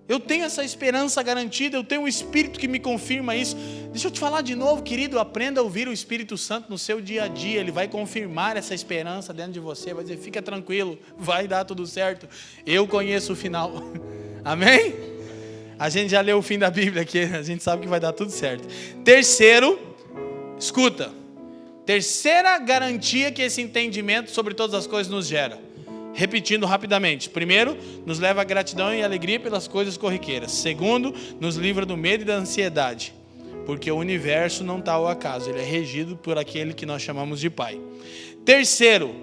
Eu tenho essa esperança garantida, eu tenho um Espírito que me confirma isso. Deixa eu te falar de novo, querido, aprenda a ouvir o Espírito Santo no seu dia a dia. Ele vai confirmar essa esperança dentro de você, vai dizer, fica tranquilo, vai dar tudo certo. Eu conheço o final. Amém? A gente já leu o fim da Bíblia aqui, a gente sabe que vai dar tudo certo. Terceiro, escuta. Terceira garantia que esse entendimento sobre todas as coisas nos gera. Repetindo rapidamente. Primeiro, nos leva à gratidão e alegria pelas coisas corriqueiras. Segundo, nos livra do medo e da ansiedade. Porque o universo não está ao acaso. Ele é regido por aquele que nós chamamos de Pai. Terceiro,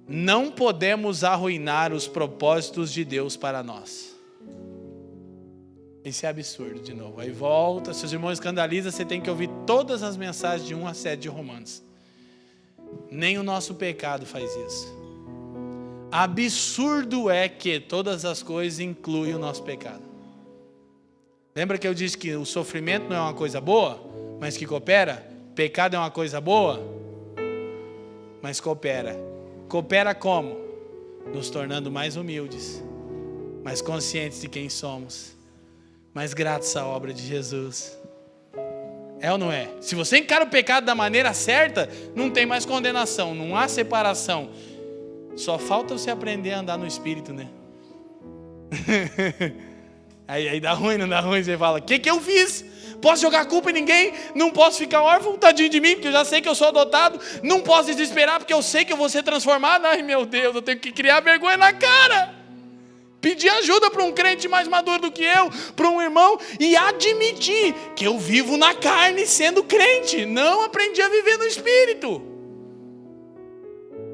não podemos arruinar os propósitos de Deus para nós. Isso é absurdo de novo. Aí volta, se os irmãos escandalizam, você tem que ouvir todas as mensagens de 1 a 7 de Romanos. Nem o nosso pecado faz isso. Absurdo é que todas as coisas incluem o nosso pecado. Lembra que eu disse que o sofrimento não é uma coisa boa, mas que coopera? Pecado é uma coisa boa, mas coopera. Coopera como? Nos tornando mais humildes, mais conscientes de quem somos, mais gratos à obra de Jesus. É ou não é? Se você encara o pecado da maneira certa, não tem mais condenação, não há separação. Só falta você aprender a andar no Espírito, né? aí dá ruim, não dá ruim? Você fala, o que eu fiz? Posso jogar a culpa em ninguém? Não posso ficar órfão, tadinho de mim, porque eu já sei que eu sou adotado. Não posso desesperar, porque eu sei que eu vou ser transformado. Ai, meu Deus, eu tenho que criar vergonha na cara. Pedir ajuda para um crente mais maduro do que eu, para um irmão, e admitir que eu vivo na carne sendo crente. Não aprendi a viver no Espírito.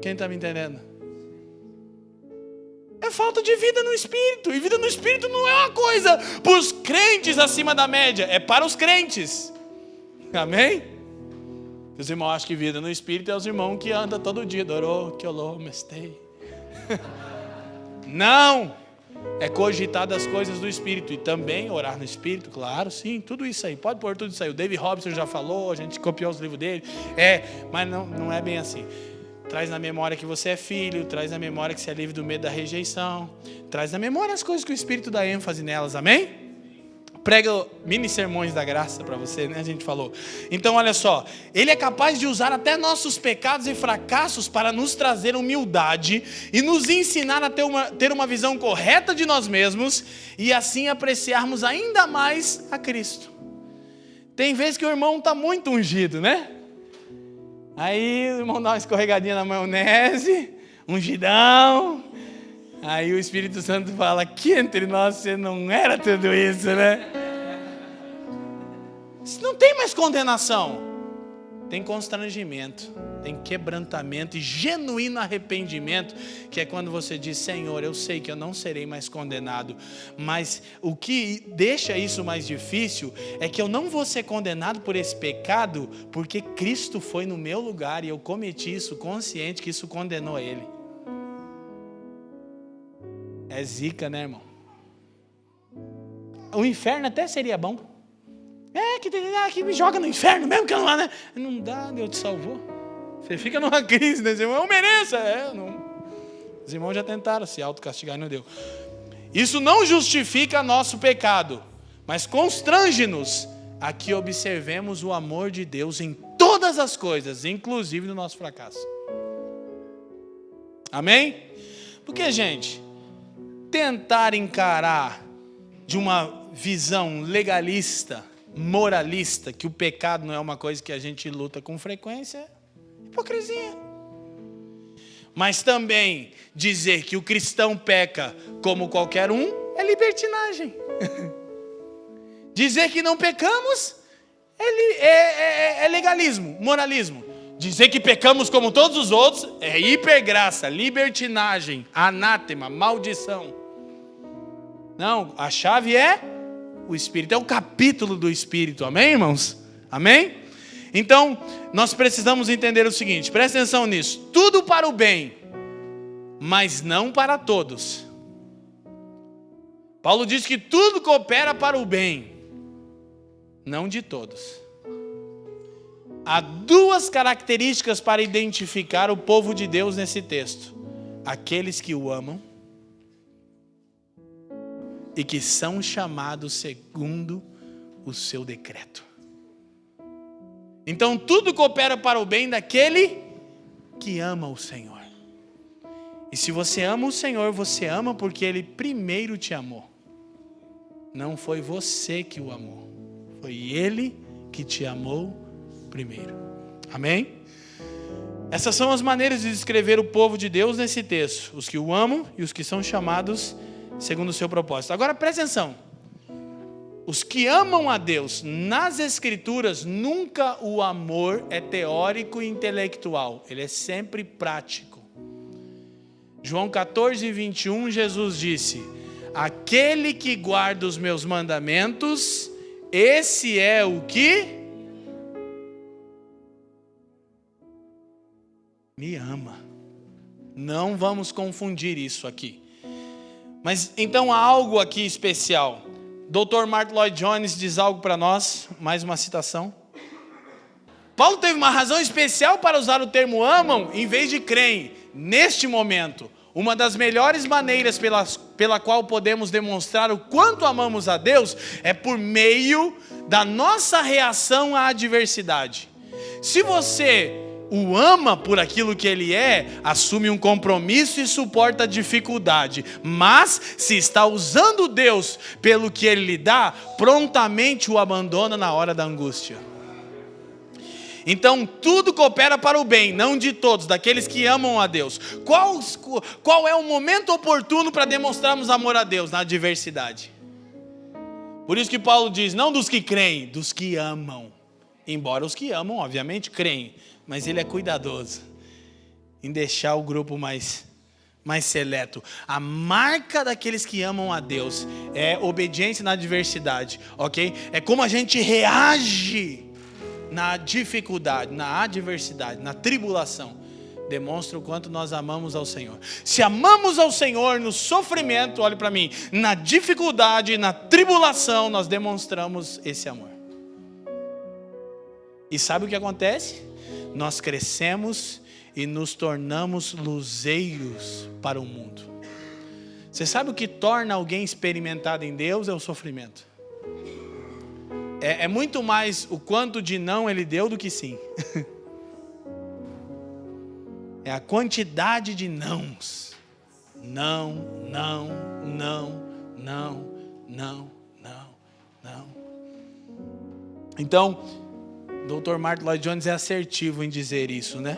Quem está me entendendo? É falta de vida no Espírito. E vida no Espírito não é uma coisa para os crentes acima da média. É para os crentes. Amém? Os irmãos acham que vida no Espírito é os irmãos que andam todo dia. Dorou, que olô, mestei. Não. É cogitar das coisas do Espírito. E também orar no Espírito, claro, sim. Tudo isso aí. Pode pôr tudo isso aí. O David Robson já falou. A gente copiou os livros dele. Mas não é bem assim. Traz na memória que você é filho, traz na memória que você é livre do medo da rejeição, traz na memória as coisas que o Espírito dá ênfase nelas, amém? Prega mini sermões da graça para você, né? A gente falou. Então olha só, ele é capaz de usar até nossos pecados e fracassos para nos trazer humildade e nos ensinar a ter uma visão correta de nós mesmos e assim apreciarmos ainda mais a Cristo. Tem vezes que o irmão está muito ungido, né? Aí o irmão dá uma escorregadinha na maionese, ungidão. Aí o Espírito Santo fala, aqui entre nós você não era tudo isso, né? Não tem mais condenação. Tem constrangimento, tem quebrantamento e genuíno arrependimento, que é quando você diz, Senhor, eu sei que eu não serei mais condenado, mas o que deixa isso mais difícil é que eu não vou ser condenado por esse pecado, porque Cristo foi no meu lugar e eu cometi isso consciente que isso condenou ele. É zica, né, irmão? O inferno até seria bom. Que me joga no inferno mesmo, que eu não, né? Não dá, Deus te salvou. Você fica numa crise, né? Eu mereço. Não. Os irmãos já tentaram se autocastigar e não deu. Isso não justifica nosso pecado, mas constrange-nos a que observemos o amor de Deus em todas as coisas, inclusive no nosso fracasso. Amém? Porque, gente, tentar encarar de uma visão legalista moralista, que o pecado não é uma coisa que a gente luta com frequência, é hipocrisia. Mas também dizer que o cristão peca como qualquer um é libertinagem. Dizer que não pecamos é legalismo, moralismo. Dizer que pecamos como todos os outros é hipergraça, libertinagem, anátema, maldição. Não, a chave é o Espírito, é o capítulo do Espírito, amém, irmãos? Amém? Então, nós precisamos entender o seguinte, presta atenção nisso, tudo para o bem, mas não para todos. Paulo diz que tudo coopera para o bem, não de todos. Há duas características para identificar o povo de Deus nesse texto: aqueles que o amam e que são chamados segundo o seu decreto. Então tudo coopera para o bem daquele que ama o Senhor. E se você ama o Senhor, você ama porque Ele primeiro te amou. Não foi você que o amou, foi Ele que te amou primeiro. Amém? Essas são as maneiras de descrever o povo de Deus nesse texto: os que o amam e os que são chamados segundo o seu propósito. Agora presta atenção, os que amam a Deus, nas Escrituras, nunca o amor é teórico e intelectual, ele é sempre prático. João 14, 21, Jesus disse: aquele que guarda os meus mandamentos, esse é o que me ama. Não vamos confundir isso aqui. Mas então há algo aqui especial. Dr. Martyn Lloyd-Jones diz algo para nós, mais uma citação. Paulo teve uma razão especial para usar o termo amam em vez de creem. Neste momento, uma das melhores maneiras pela qual podemos demonstrar o quanto amamos a Deus é por meio da nossa reação à adversidade. Se você o ama por aquilo que ele é, assume um compromisso e suporta a dificuldade. Mas, se está usando Deus pelo que ele lhe dá, prontamente o abandona na hora da angústia. Então, tudo coopera para o bem, não de todos, daqueles que amam a Deus. Qual é o momento oportuno para demonstrarmos amor a Deus? Na adversidade. Por isso que Paulo diz, não dos que creem, dos que amam. Embora os que amam, obviamente, creem. Mas ele é cuidadoso em deixar o grupo mais seleto. A marca daqueles que amam a Deus é obediência na adversidade, ok? É como a gente reage na dificuldade, na adversidade, na tribulação. Demonstra o quanto nós amamos ao Senhor. Se amamos ao Senhor no sofrimento, olhe para mim, na dificuldade, na tribulação, nós demonstramos esse amor. E sabe o que acontece? Nós crescemos e nos tornamos luzeiros para o mundo. Você sabe o que torna alguém experimentado em Deus? É o sofrimento. É muito mais o quanto de não ele deu do que sim. É a quantidade de nãos. Não, não, não, não, não, não, não. Então, Dr. Martyn Lloyd-Jones é assertivo em dizer isso, né?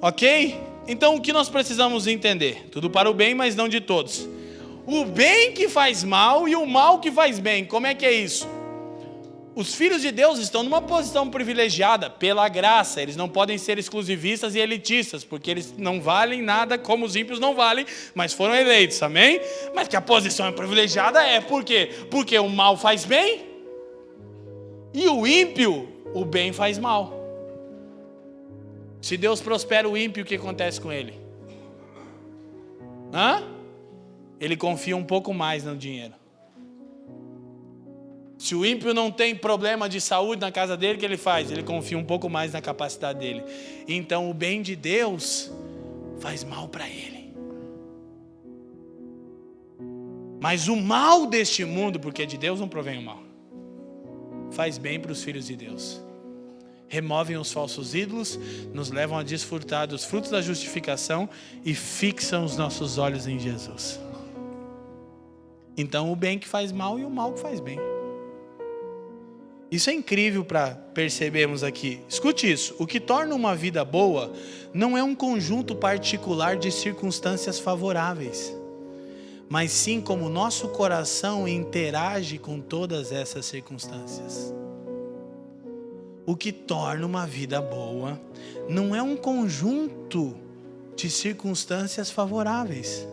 Ok? Então o que nós precisamos entender? Tudo para o bem, mas não de todos. O bem que faz mal e o mal que faz bem. Como é que é isso? Os filhos de Deus estão numa posição privilegiada pela graça. Eles não podem ser exclusivistas e elitistas, porque eles não valem nada como os ímpios não valem, mas foram eleitos, amém? Mas que a posição é privilegiada por quê? Porque o mal faz bem e o ímpio, o bem faz mal. Se Deus prospera o ímpio, o que acontece com ele? Ele confia um pouco mais no dinheiro. Se o ímpio não tem problema de saúde na casa dele, o que ele faz? Ele confia um pouco mais na capacidade dele. Então o bem de Deus faz mal para ele. Mas o mal deste mundo, porque de Deus não provém o mal, faz bem para os filhos de Deus. Removem os falsos ídolos, nos levam a desfrutar dos frutos da justificação e fixam os nossos olhos em Jesus. Então o bem que faz mal e o mal que faz bem. Isso é incrível para percebermos aqui. Escute isso. O que torna uma vida boa não é um conjunto particular de circunstâncias favoráveis, mas sim como o nosso coração interage com todas essas circunstâncias. O que torna uma vida boa não é um conjunto de circunstâncias favoráveis.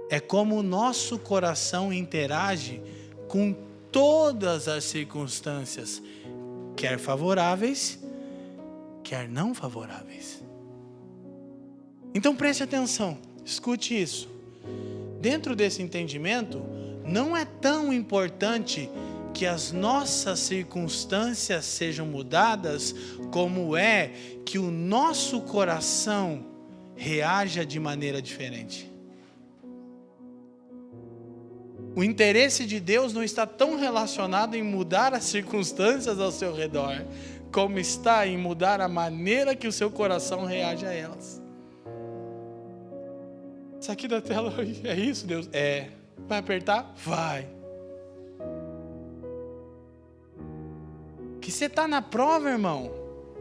É como o nosso coração interage com todas as circunstâncias, quer favoráveis, quer não favoráveis. Então preste atenção, escute isso. Dentro desse entendimento, não é tão importante que as nossas circunstâncias sejam mudadas, como é que o nosso coração reaja de maneira diferente. O interesse de Deus não está tão relacionado em mudar as circunstâncias ao seu redor, como está em mudar a maneira que o seu coração reage a elas. Isso aqui da tela, é isso, Deus? É. Vai apertar? Vai. Que você está na prova, irmão,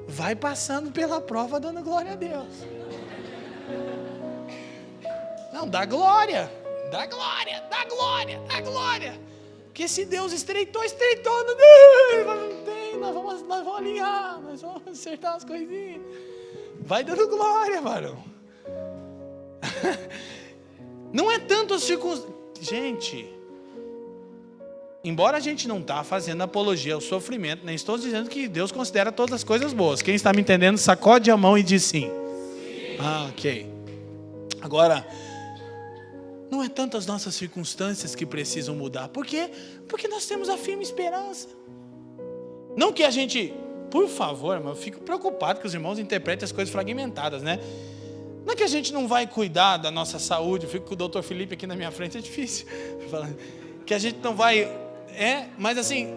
vai passando pela prova dando glória a Deus. Não, dá glória. Dá glória, dá glória, dá glória. Porque se Deus estreitou, não tem, nós vamos alinhar, nós vamos acertar as coisinhas. Vai dando glória, varão. Não é tanto as circunstâncias. Gente, embora a gente não está fazendo apologia ao sofrimento, nem estou dizendo que Deus considera todas as coisas boas. Quem está me entendendo, sacode a mão e diz sim. Ok. Agora, não é tanto as nossas circunstâncias que precisam mudar. Por quê? Porque nós temos a firme esperança. Não que a gente, por favor, irmão, eu fico preocupado que os irmãos interpretem as coisas fragmentadas, né? Não é que a gente não vai cuidar da nossa saúde. Eu fico com o doutor Felipe aqui na minha frente, é difícil. Que a gente não vai... mas assim,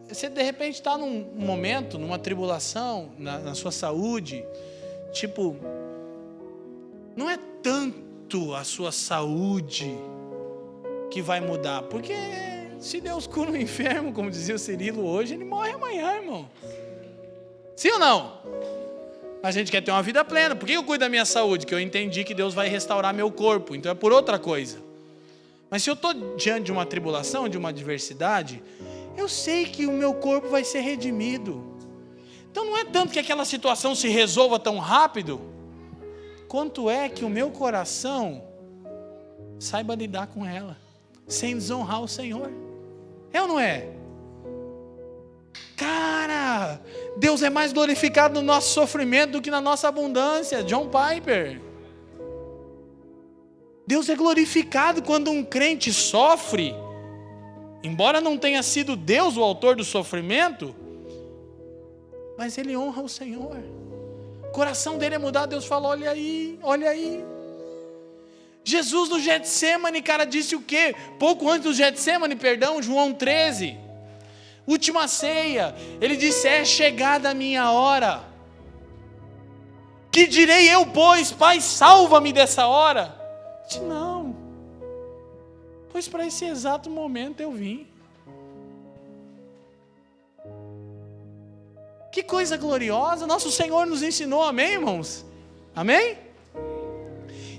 você de repente está num momento, numa tribulação, na sua saúde, tipo, não é tanto a sua saúde que vai mudar, porque se Deus cura um enfermo, como dizia o Cirilo hoje, ele morre amanhã, irmão. Sim ou não? A gente quer ter uma vida plena. Por que eu cuido da minha saúde? Que eu entendi que Deus vai restaurar meu corpo, então é por outra coisa. Mas se eu estou diante de uma tribulação, de uma adversidade, eu sei que o meu corpo vai ser redimido. Então não é tanto que aquela situação se resolva tão rápido, quanto é que o meu coração saiba lidar com ela, sem desonrar o Senhor. É ou não é? Cara, Deus é mais glorificado no nosso sofrimento do que na nossa abundância. John Piper. Deus é glorificado quando um crente sofre, embora não tenha sido Deus o autor do sofrimento, mas ele honra o Senhor. O coração dele é mudado. Deus fala, olha aí, olha aí. Jesus no Getsemane, cara, disse o quê? Pouco antes do Getsemane, João 13. Última ceia. Ele disse, é chegada a minha hora. Que direi eu, pois, Pai, salva-me dessa hora? Eu disse, não. Pois para esse exato momento eu vim. Que coisa gloriosa, nosso Senhor nos ensinou, amém, irmãos? Amém?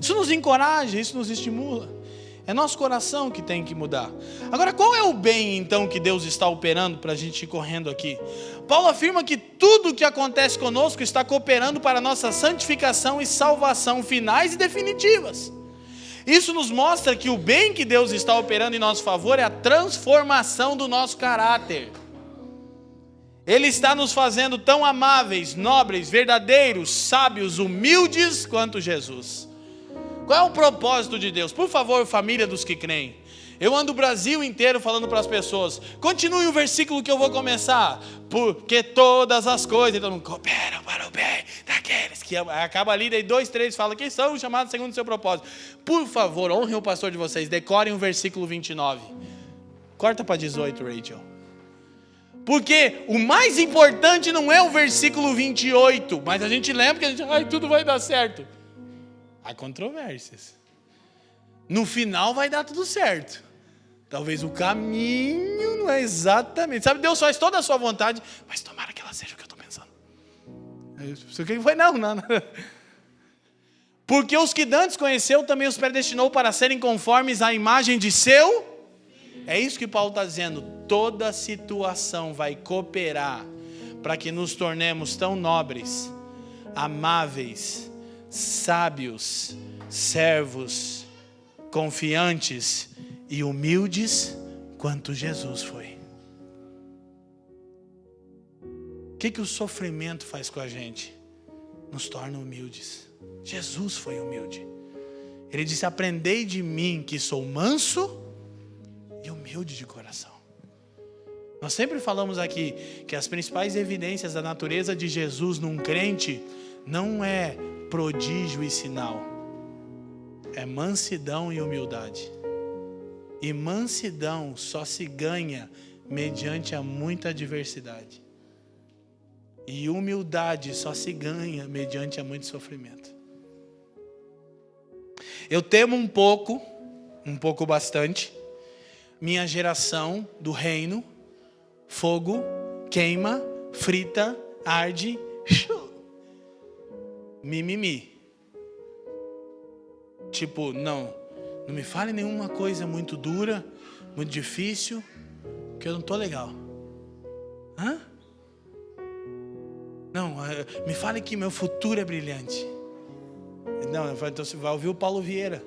Isso nos encoraja, isso nos estimula. É nosso coração que tem que mudar. Agora, qual é o bem, então, que Deus está operando para a gente ir correndo aqui? Paulo afirma que tudo o que acontece conosco está cooperando para a nossa santificação e salvação finais e definitivas. Isso nos mostra que o bem que Deus está operando em nosso favor é a transformação do nosso caráter. Ele está nos fazendo tão amáveis, nobres, verdadeiros, sábios, humildes quanto Jesus. Qual é o propósito de Deus? Por favor, família dos que creem. Eu ando o Brasil inteiro falando para as pessoas. Continue o versículo que eu vou começar. Porque todas as coisas, então, cooperam para o bem daqueles que amam. Acaba ali, daí 2, 3 fala que são chamados segundo o seu propósito. Por favor, honrem o pastor de vocês. Decorem o versículo 29. Corta para 18, Rachel. Porque o mais importante não é o versículo 28, mas a gente lembra que tudo vai dar certo. Há controvérsias. No final vai dar tudo certo. Talvez o caminho não é exatamente. Sabe, Deus faz toda a sua vontade, mas tomara que ela seja o que eu estou pensando. Isso que foi? Não. Porque os que dantes conheceu, também os predestinou para serem conformes à imagem de seu. É isso que Paulo está dizendo. Toda situação vai cooperar para que nos tornemos tão nobres, amáveis, sábios, servos, confiantes e humildes quanto Jesus foi. O que o sofrimento faz com a gente? Nos torna humildes. Jesus foi humilde. Ele disse: aprendei de mim que sou manso e humilde de coração. Nós sempre falamos aqui que as principais evidências da natureza de Jesus num crente não é prodígio e sinal, é mansidão e humildade. E mansidão só se ganha mediante a muita adversidade. E humildade só se ganha mediante a muito sofrimento. Eu temo um pouco bastante, minha geração do reino, fogo, queima, frita, arde, mimimi. Tipo, não me fale nenhuma coisa muito dura, muito difícil, que eu não estou legal. Não, me fale que meu futuro é brilhante. Não, então você vai ouvir o Paulo Vieira,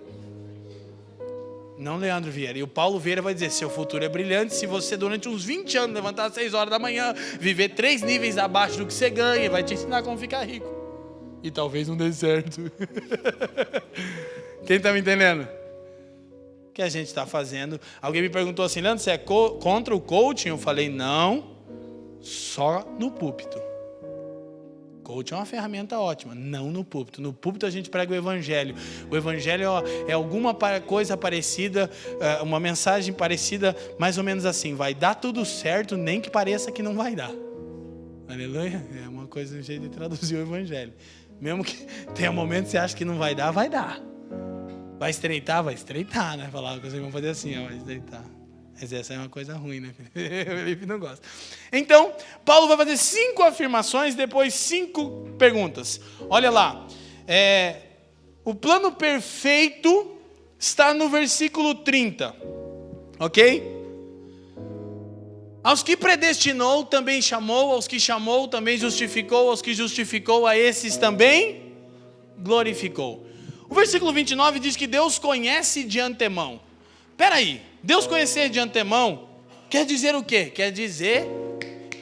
não Leandro Vieira. E o Paulo Vieira vai dizer: seu futuro é brilhante se você durante uns 20 anos levantar às 6 horas da manhã, viver 3 níveis abaixo do que você ganha, vai te ensinar como ficar rico. E talvez não dê certo. Quem está me entendendo? O que a gente está fazendo? Alguém me perguntou assim: Leandro, você é contra o coaching? Eu falei: não, só no púlpito. Coaching é uma ferramenta ótima, não no púlpito. No púlpito a gente prega o evangelho. O evangelho é alguma coisa parecida, uma mensagem parecida, mais ou menos assim: vai dar tudo certo, nem que pareça que não vai dar. Aleluia. É uma coisa, um jeito de traduzir o evangelho. Mesmo que tenha momentos que você acha que não vai dar, vai dar. Vai estreitar, né? Falar, vocês vão fazer assim, vai estreitar. Mas essa é uma coisa ruim, né? O Felipe não gosta. Então, Paulo vai fazer 5 afirmações, depois 5 perguntas. Olha lá. O plano perfeito está no versículo 30. Ok? Aos que predestinou, também chamou. Aos que chamou, também justificou. Aos que justificou, a esses também glorificou. O versículo 29 diz que Deus conhece de antemão. Espera aí, Deus conhecer de antemão quer dizer o quê? Quer dizer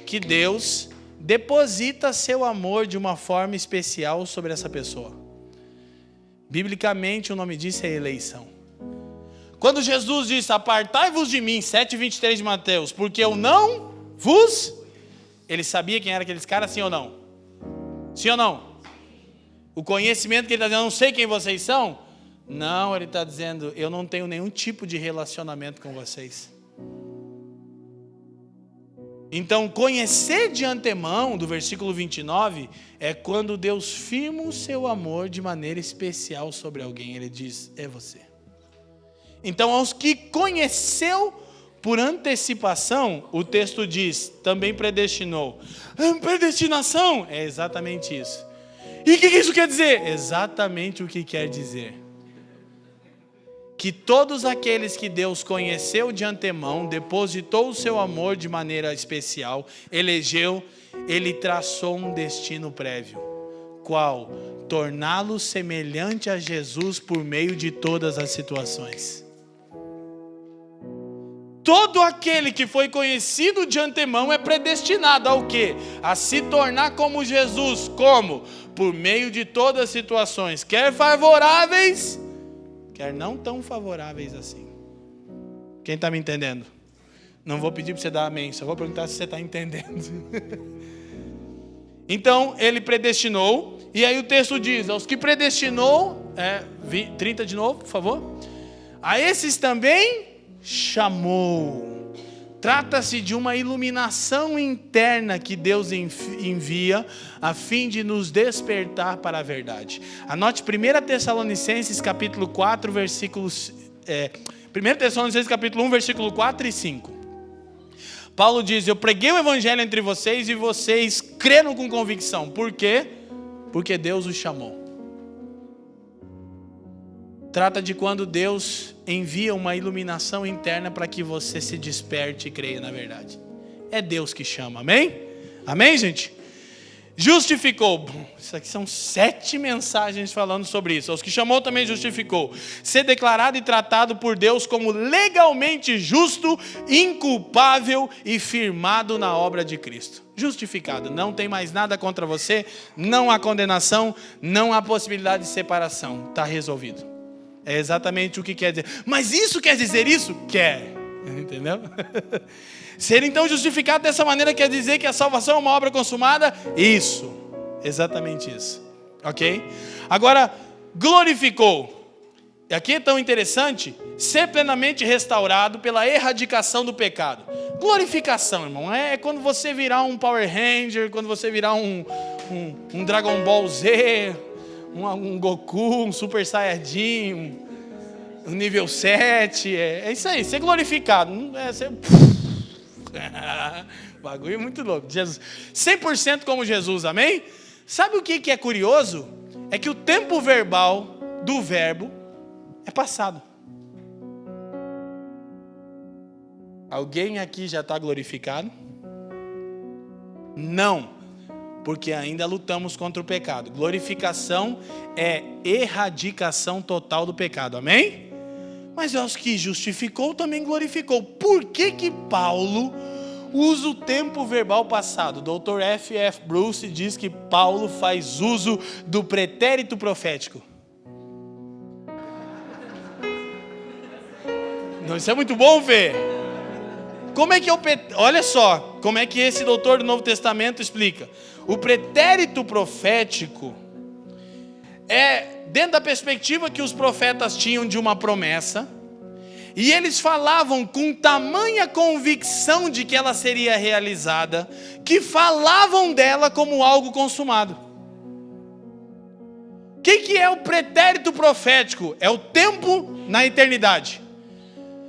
que Deus deposita seu amor de uma forma especial sobre essa pessoa. Biblicamente o nome disso é eleição. Quando Jesus disse: apartai-vos de mim, 7:23 de Mateus, porque eu não vos... Ele sabia quem era aqueles caras, sim ou não? Sim ou não? O conhecimento que ele está dizendo: eu não sei quem vocês são. Não, ele está dizendo: eu não tenho nenhum tipo de relacionamento com vocês. Então, conhecer de antemão, do versículo 29, é quando Deus firma o seu amor de maneira especial sobre alguém. Ele diz: é você. Então, aos que conheceu por antecipação, o texto diz: também predestinou. Predestinação é exatamente isso. E o que isso quer dizer? Exatamente o que quer dizer. Que todos aqueles que Deus conheceu de antemão, depositou o seu amor de maneira especial, elegeu, Ele traçou um destino prévio. Qual? Torná-lo semelhante a Jesus por meio de todas as situações. Todo aquele que foi conhecido de antemão é predestinado ao quê? A se tornar como Jesus. Como? Por meio de todas as situações, quer favoráveis, quer não tão favoráveis assim. Quem está me entendendo? Não vou pedir para você dar amém, só vou perguntar se você está entendendo. Então, ele predestinou, e aí o texto diz: aos que predestinou, 30 de novo, por favor. A esses também chamou. Trata-se de uma iluminação interna que Deus envia a fim de nos despertar para a verdade. Anote 1 Tessalonicenses capítulo 4, versículo 1 Tessalonicenses capítulo 1, versículo 4 e 5. Paulo diz: eu preguei o evangelho entre vocês e vocês creram com convicção. Por quê? Porque Deus os chamou. Trata de quando Deus envia uma iluminação interna para que você se desperte e creia na verdade. É Deus que chama, amém? Amém, gente? Justificou. Isso aqui são 7 mensagens falando sobre isso. Os que chamou também justificou. Ser declarado e tratado por Deus como legalmente justo, inculpável e firmado na obra de Cristo. Justificado. Não tem mais nada contra você. Não há condenação. Não há possibilidade de separação. Está resolvido. É exatamente o que quer dizer. Mas isso quer dizer isso? Quer. Entendeu? Ser então justificado dessa maneira quer dizer que a salvação é uma obra consumada? Isso. Exatamente isso. Ok? Agora, glorificou. E aqui é tão interessante. Ser plenamente restaurado pela erradicação do pecado. Glorificação, irmão. É quando você virar um Power Ranger, quando você virar um Dragon Ball Z, um Goku, um Super Saiyajin, um nível 7, é isso aí, ser glorificado, bagulho muito louco, Jesus, 100% como Jesus, amém? Sabe o que é curioso? É que o tempo verbal do verbo é passado. Alguém aqui já está glorificado? Não. Porque ainda lutamos contra o pecado. Glorificação é erradicação total do pecado, amém? Mas aos que justificou também glorificou. Por que Paulo usa o tempo verbal passado? O Dr. F.F. Bruce diz que Paulo faz uso do pretérito profético. Não, isso é muito bom, Fê. Como é que olha só, como é que esse doutor do Novo Testamento explica. O pretérito profético é dentro da perspectiva que os profetas tinham de uma promessa, e eles falavam com tamanha convicção de que ela seria realizada, que falavam dela como algo consumado. O que é o pretérito profético? É o tempo na eternidade.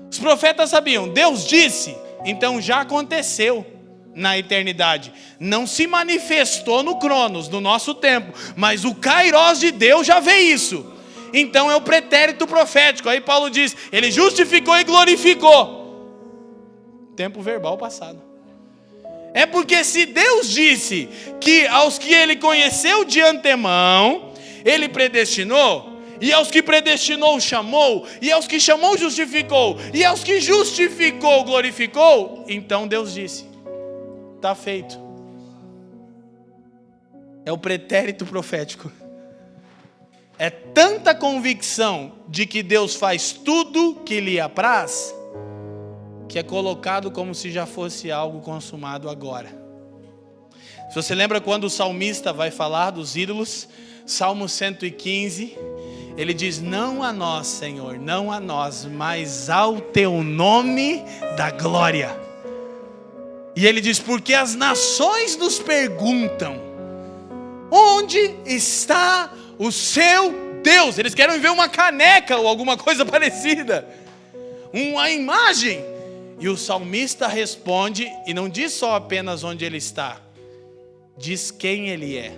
Os profetas sabiam, Deus disse, então já aconteceu na eternidade. Não se manifestou no Cronos, no nosso tempo, mas o Kairos de Deus já vê isso. Então é o pretérito profético. Aí Paulo diz, ele justificou e glorificou. Tempo verbal passado. É porque se Deus disse que aos que ele conheceu de antemão, ele predestinou, e aos que predestinou chamou, e aos que chamou justificou, e aos que justificou glorificou, então Deus disse, está feito. É o pretérito profético. É tanta convicção de que Deus faz tudo que lhe apraz, que é colocado como se já fosse algo consumado agora. Se você lembra quando o salmista vai falar dos ídolos, Salmo 115, ele diz, não a nós, Senhor, não a nós, mas ao teu nome da glória. E ele diz, porque as nações nos perguntam, onde está o seu Deus? Eles querem ver uma caneca ou alguma coisa parecida, uma imagem. E o salmista responde, e não diz só apenas onde ele está, diz quem ele é.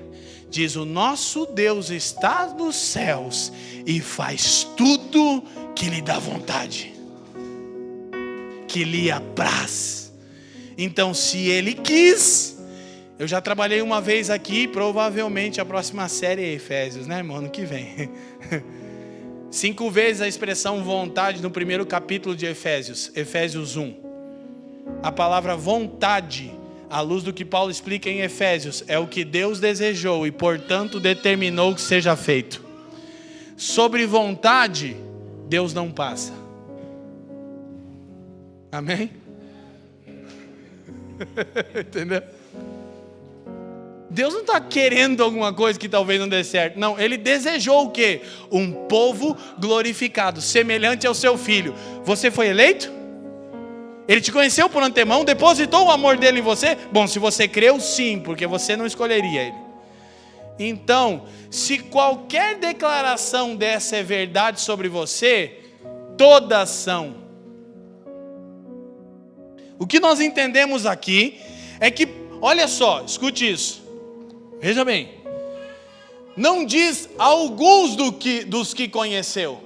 Diz, o nosso Deus está nos céus e faz tudo que lhe dá vontade, que lhe apraz. Então, se ele quis, eu já trabalhei uma vez aqui, provavelmente a próxima série é Efésios, né, irmão? Ano que vem. 5 vezes a expressão vontade no primeiro capítulo de Efésios, Efésios 1. A palavra vontade, à luz do que Paulo explica em Efésios, é o que Deus desejou e, portanto, determinou que seja feito. Sobre vontade, Deus não passa. Amém? Entendeu? Deus não está querendo alguma coisa que talvez não dê certo. Não, Ele desejou o quê? Um povo glorificado, semelhante ao seu Filho. Você foi eleito? Ele te conheceu por antemão, depositou o amor dele em você? Bom, se você creu, sim, porque você não escolheria ele. Então, se qualquer declaração dessa é verdade sobre você, todas são. O que nós entendemos aqui é que, olha só, escute isso, veja bem, não diz alguns dos que conheceu.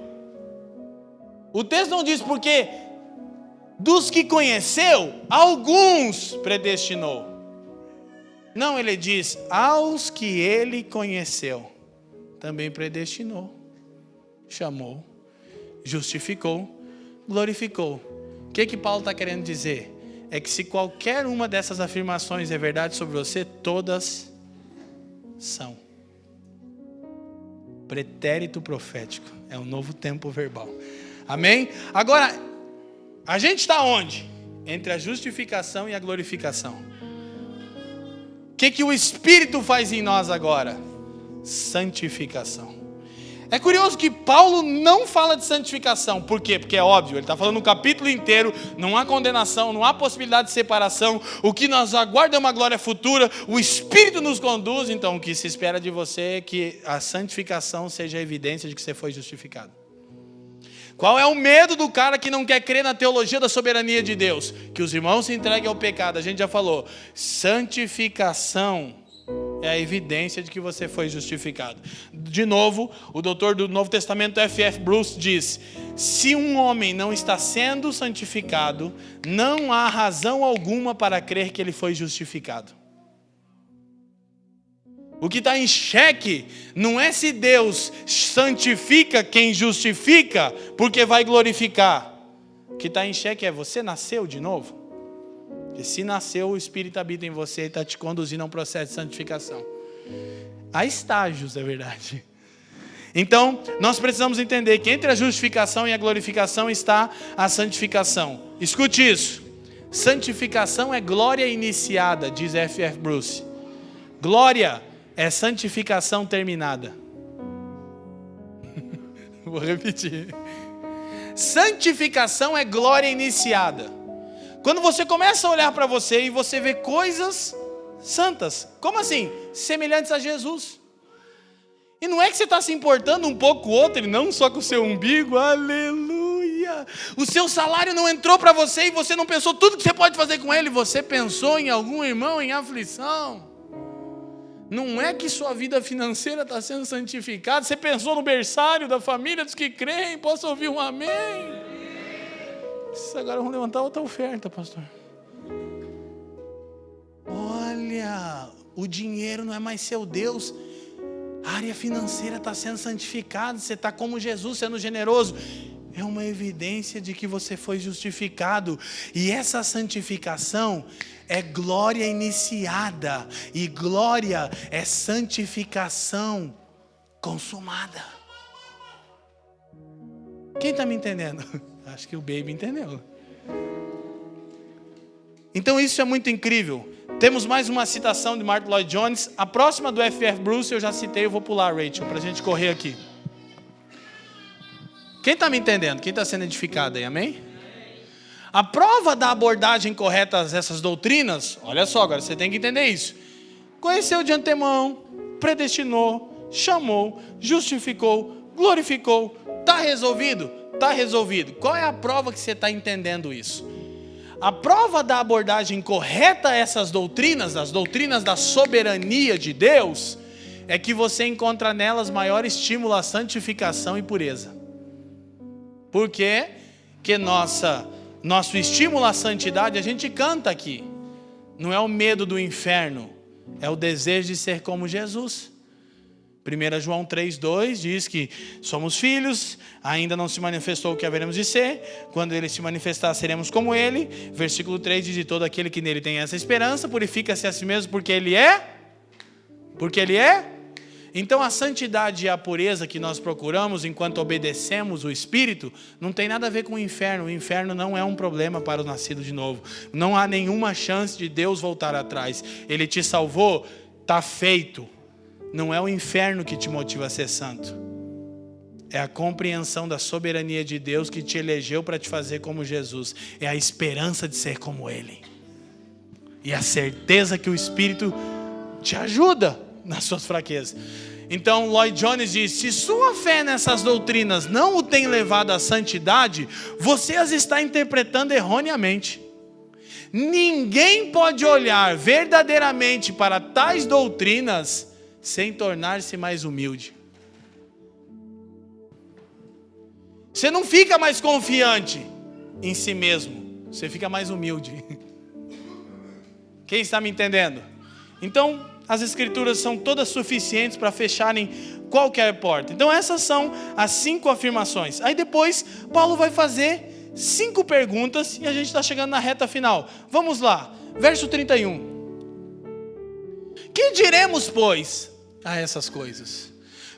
O texto não diz porque dos que conheceu, alguns predestinou. Não, ele diz, aos que ele conheceu, também predestinou, chamou, justificou, glorificou. O que Paulo está querendo dizer? É que se qualquer uma dessas afirmações é verdade sobre você, todas são. Pretérito profético, é um novo tempo verbal. Amém? Agora, a gente está onde? Entre a justificação e a glorificação. O que o Espírito faz em nós agora? Santificação. É curioso que Paulo não fala de santificação. Por quê? Porque é óbvio, ele está falando no capítulo inteiro, não há condenação, não há possibilidade de separação. O que nos aguarda é uma glória futura, o Espírito nos conduz. Então o que se espera de você é que a santificação seja a evidência de que você foi justificado. Qual é o medo do cara que não quer crer na teologia da soberania de Deus? Que os irmãos se entreguem ao pecado. A gente já falou, santificação é a evidência de que você foi justificado. De novo, o doutor do Novo Testamento, F.F. Bruce, diz, se um homem não está sendo santificado, não há razão alguma para crer que ele foi justificado. O que está em xeque não é se Deus santifica quem justifica, porque vai glorificar. O que está em xeque é, você nasceu de novo? Porque se nasceu, o Espírito habita em você e está te conduzindo a um processo de santificação. Há estágios, é verdade. Então, nós precisamos entender que entre a justificação e a glorificação está a santificação. Escute isso. Santificação é glória iniciada, diz F.F. Bruce. Glória é santificação terminada. Vou repetir. Santificação é glória iniciada. Quando você começa a olhar para você e você vê coisas santas. Como assim? Semelhantes a Jesus. E não é que você está se importando um pouco com o outro, não só com o seu umbigo, aleluia. O seu salário não entrou para você e você não pensou tudo que você pode fazer com ele, você pensou em algum irmão em aflição. Não é que sua vida financeira está sendo santificada, você pensou no berçário da família dos que creem, posso ouvir um amém? Agora vamos levantar outra oferta, pastor. Olha, o dinheiro não é mais seu Deus, a área financeira está sendo santificada, você está como Jesus sendo generoso. É uma evidência de que você foi justificado. E essa santificação é glória iniciada. E glória é santificação consumada. Quem está me entendendo? Acho que o baby entendeu. Então isso é muito incrível. Temos mais uma citação de Martyn Lloyd-Jones. A próxima do F.F. Bruce eu já citei, eu vou pular, Rachel, para a gente correr aqui. Quem está me entendendo? Quem está sendo edificado aí, amém? A prova da abordagem correta dessas doutrinas, olha só, agora você tem que entender isso. Conheceu de antemão, predestinou, chamou, justificou, glorificou. Está resolvido? Está resolvido. Qual é a prova que você está entendendo isso? A prova da abordagem correta a essas doutrinas, as doutrinas da soberania de Deus, é que você encontra nelas maior estímulo à santificação e pureza. Por quê? Porque nosso estímulo à santidade, a gente canta aqui. Não é o medo do inferno, é o desejo de ser como Jesus. 1 João 3,2 diz que somos filhos, ainda não se manifestou o que haveremos de ser, quando ele se manifestar seremos como ele. Versículo 3 diz, de todo aquele que nele tem essa esperança, purifica-se a si mesmo porque ele é. Então a santidade e a pureza que nós procuramos enquanto obedecemos o Espírito, não tem nada a ver com o inferno. O inferno não é um problema para o nascido de novo. Não há nenhuma chance de Deus voltar atrás. Ele te salvou, está feito. Não é o inferno que te motiva a ser santo. É a compreensão da soberania de Deus que te elegeu para te fazer como Jesus. É a esperança de ser como Ele. E a certeza que o Espírito te ajuda nas suas fraquezas. Então Lloyd Jones diz: se sua fé nessas doutrinas não o tem levado à santidade, você as está interpretando erroneamente. Ninguém pode olhar verdadeiramente para tais doutrinas sem tornar-se mais humilde. Você não fica mais confiante em si mesmo, você fica mais humilde. Quem está me entendendo? Então, as escrituras são todas suficientes para fecharem qualquer porta. Então essas são as 5 afirmações. Aí depois, Paulo vai fazer 5 perguntas e a gente está chegando na reta final. Vamos lá, verso 31. Que diremos, pois, a essas coisas?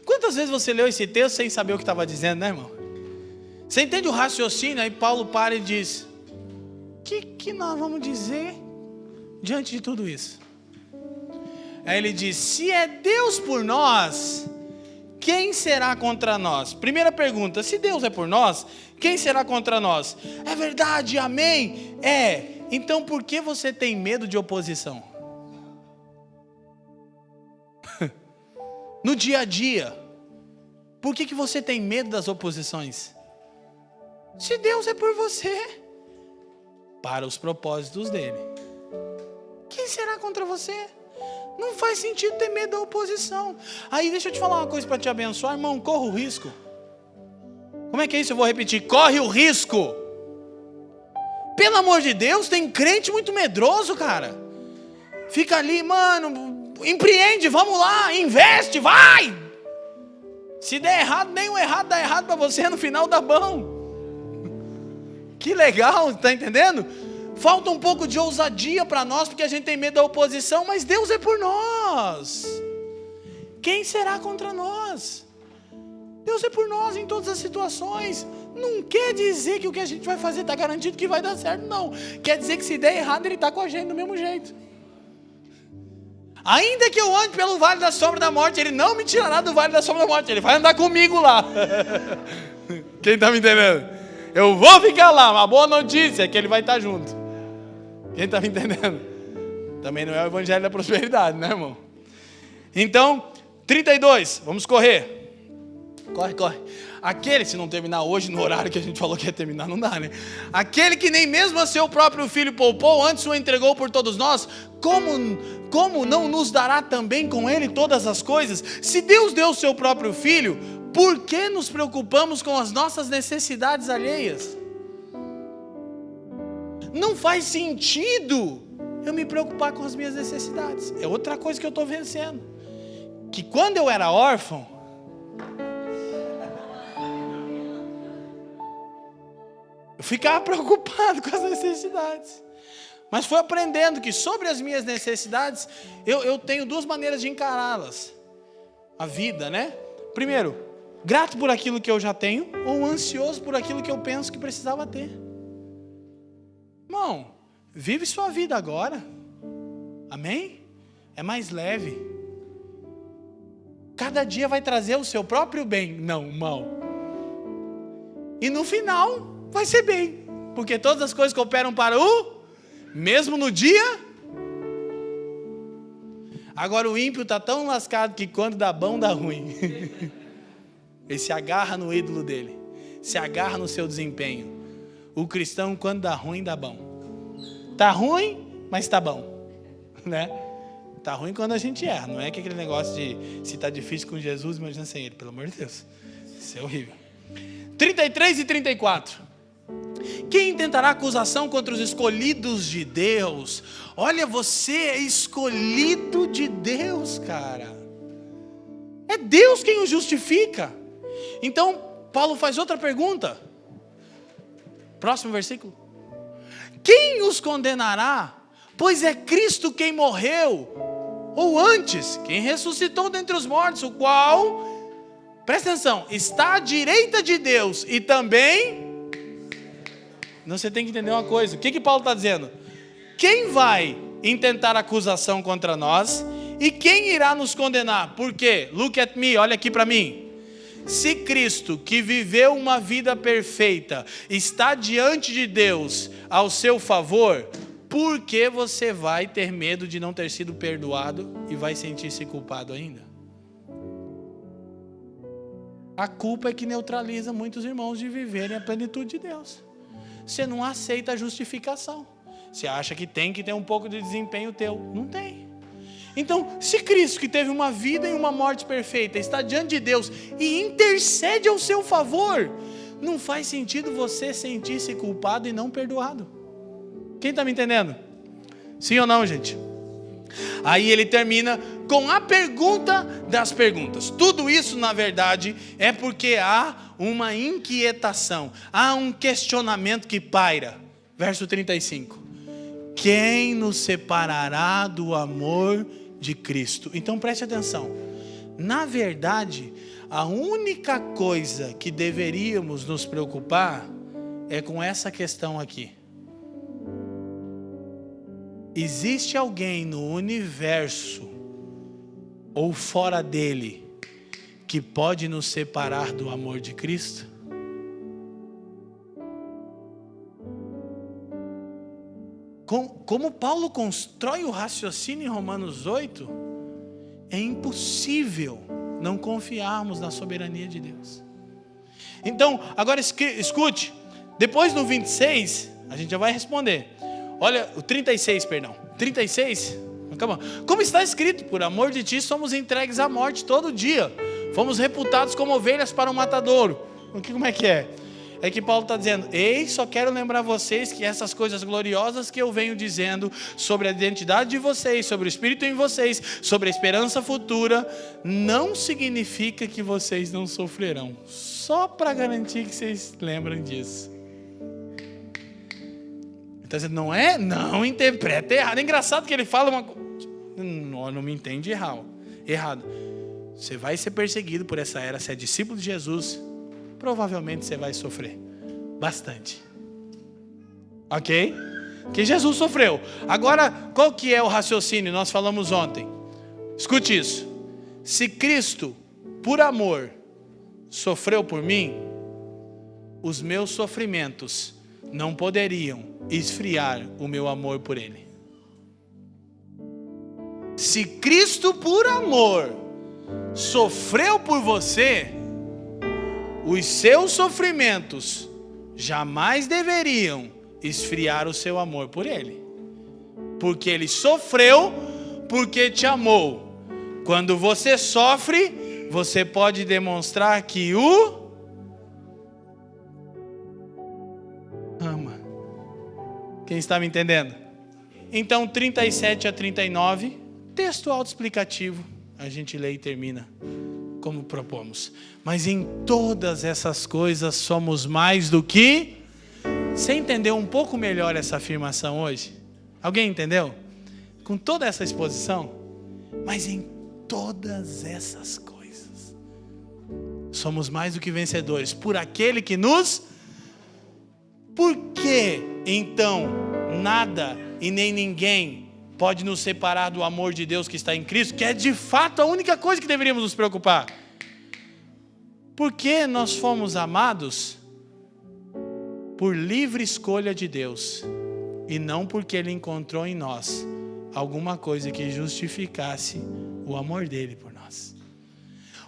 Quantas vezes você leu esse texto sem saber o que estava dizendo, né, irmão? Você entende o raciocínio? Aí Paulo para e diz: o que nós vamos dizer diante de tudo isso? Aí ele diz: se é Deus por nós, quem será contra nós? Primeira pergunta: se Deus é por nós, quem será contra nós? É verdade, amém? É. Então por que você tem medo de oposição? No dia a dia, por que você tem medo das oposições? Se Deus é por você, para os propósitos dele, quem será contra você? Não faz sentido ter medo da oposição. Aí deixa eu te falar uma coisa para te abençoar, irmão. Corra o risco. Como é que é isso? Eu vou repetir: corre o risco. Pelo amor de Deus, tem crente muito medroso, cara. Fica ali, mano, empreende, vamos lá, investe, vai. Se der errado, nem o errado dá errado para você, no final dá bom. Que legal, tá entendendo? Falta um pouco de ousadia para nós, porque a gente tem medo da oposição, mas Deus é por nós. Quem será contra nós? Deus é por nós em todas as situações. Não quer dizer que o que a gente vai fazer está garantido que vai dar certo, não. Quer dizer que se der errado, Ele está com a gente do mesmo jeito. Ainda que eu ande pelo vale da sombra da morte, Ele não me tirará do vale da sombra da morte. Ele vai andar comigo lá. Quem está me entendendo? Eu vou ficar lá. Uma boa notícia é que Ele vai estar junto. Quem está me entendendo? Também não é o evangelho da prosperidade, né, irmão? Então, 32, vamos correr. Corre. Aquele, se não terminar hoje, no horário que a gente falou que ia terminar, não dá, né? Aquele que nem mesmo a seu próprio filho poupou, antes o entregou por todos nós, como não nos dará também com ele todas as coisas? Se Deus deu o seu próprio filho, por que nos preocupamos com as nossas necessidades alheias? Não faz sentido eu me preocupar com as minhas necessidades. É outra coisa que eu estou vencendo. Que quando eu era órfão, eu ficava preocupado com as necessidades. Mas fui aprendendo que sobre as minhas necessidades, eu tenho 2 maneiras de encará-las. A vida, né? Primeiro, grato por aquilo que eu já tenho, ou ansioso por aquilo que eu penso que precisava ter. Irmão, vive sua vida agora. Amém? É mais leve. Cada dia vai trazer o seu próprio bem, não o mal. E no final vai ser bem, porque todas as coisas cooperam para o mesmo no dia. Agora o ímpio está tão lascado que quando dá bom, dá ruim. Ele se agarra no ídolo dele, se agarra no seu desempenho. O cristão, quando dá ruim, dá bom. Tá ruim, mas tá bom, né? Tá ruim quando a gente erra. Não é que aquele negócio de se tá difícil com Jesus, imagina sem Ele. Pelo amor de Deus, isso é horrível. 33 e 34. Quem intentará acusação contra os escolhidos de Deus? Olha, você é escolhido de Deus, cara. É Deus quem o justifica. Então, Paulo faz outra pergunta. Próximo versículo. Quem os condenará? Pois é Cristo quem morreu. Ou antes, quem ressuscitou dentre os mortos, o qual, presta atenção, está à direita de Deus e também... Não, você tem que entender uma coisa. O que Paulo está dizendo? Quem vai intentar acusação contra nós e quem irá nos condenar? Por quê? Look at me, olha aqui para mim. Se Cristo, que viveu uma vida perfeita, está diante de Deus ao seu favor, por que você vai ter medo de não ter sido perdoado e vai sentir-se culpado ainda? A culpa é que neutraliza muitos irmãos de viverem a plenitude de Deus. Você não aceita a justificação. Você acha que tem que ter um pouco de desempenho teu. Não tem. Então, se Cristo, que teve uma vida e uma morte perfeita, está diante de Deus e intercede ao seu favor, não faz sentido você sentir-se culpado e não perdoado. Quem está me entendendo? Sim ou não, gente? Aí ele termina com a pergunta das perguntas. Tudo isso, na verdade, é porque há uma inquietação, há um questionamento que paira. Verso 35. Quem nos separará do amor de Cristo? Então preste atenção. Na verdade, a única coisa que deveríamos nos preocupar é com essa questão aqui. Existe alguém no universo ou fora dele que pode nos separar do amor de Cristo? Como Paulo constrói o raciocínio em Romanos 8, é impossível não confiarmos na soberania de Deus. Então, agora escute, depois do 26, a gente já vai responder. Olha, o 36, perdão. 36, como está escrito, por amor de ti somos entregues à morte todo dia. Fomos reputados como ovelhas para o matadouro. Como é que é? É que Paulo está dizendo, ei, só quero lembrar vocês que essas coisas gloriosas que eu venho dizendo sobre a identidade de vocês, sobre o Espírito em vocês, sobre a esperança futura, não significa que vocês não sofrerão. Só para garantir que vocês lembram disso. Então, não interpreta errado. É engraçado que ele fala uma coisa. Não me entende errado. Você vai ser perseguido por essa era. Se é discípulo de Jesus, provavelmente você vai sofrer bastante. Ok? Que Jesus sofreu. Agora, qual que é o raciocínio? Nós falamos ontem. Escute isso. Se Cristo, por amor, sofreu por mim, os meus sofrimentos não poderiam esfriar o meu amor por Ele. Se Cristo, por amor, sofreu por você, os seus sofrimentos jamais deveriam esfriar o seu amor por Ele. Porque Ele sofreu porque te amou. Quando você sofre, você pode demonstrar que o ama. Quem está me entendendo? Então, 37 a 39, texto autoexplicativo, a gente lê e termina como propomos. Mas em todas essas coisas somos mais do que... Você entendeu um pouco melhor essa afirmação hoje? Alguém entendeu? Com toda essa exposição? Mas em todas essas coisas somos mais do que vencedores por aquele que nos... Por que então nada e nem ninguém pode nos separar do amor de Deus que está em Cristo, que é de fato a única coisa que deveríamos nos preocupar? Porque nós fomos amados por livre escolha de Deus e não porque Ele encontrou em nós alguma coisa que justificasse o amor dele por nós.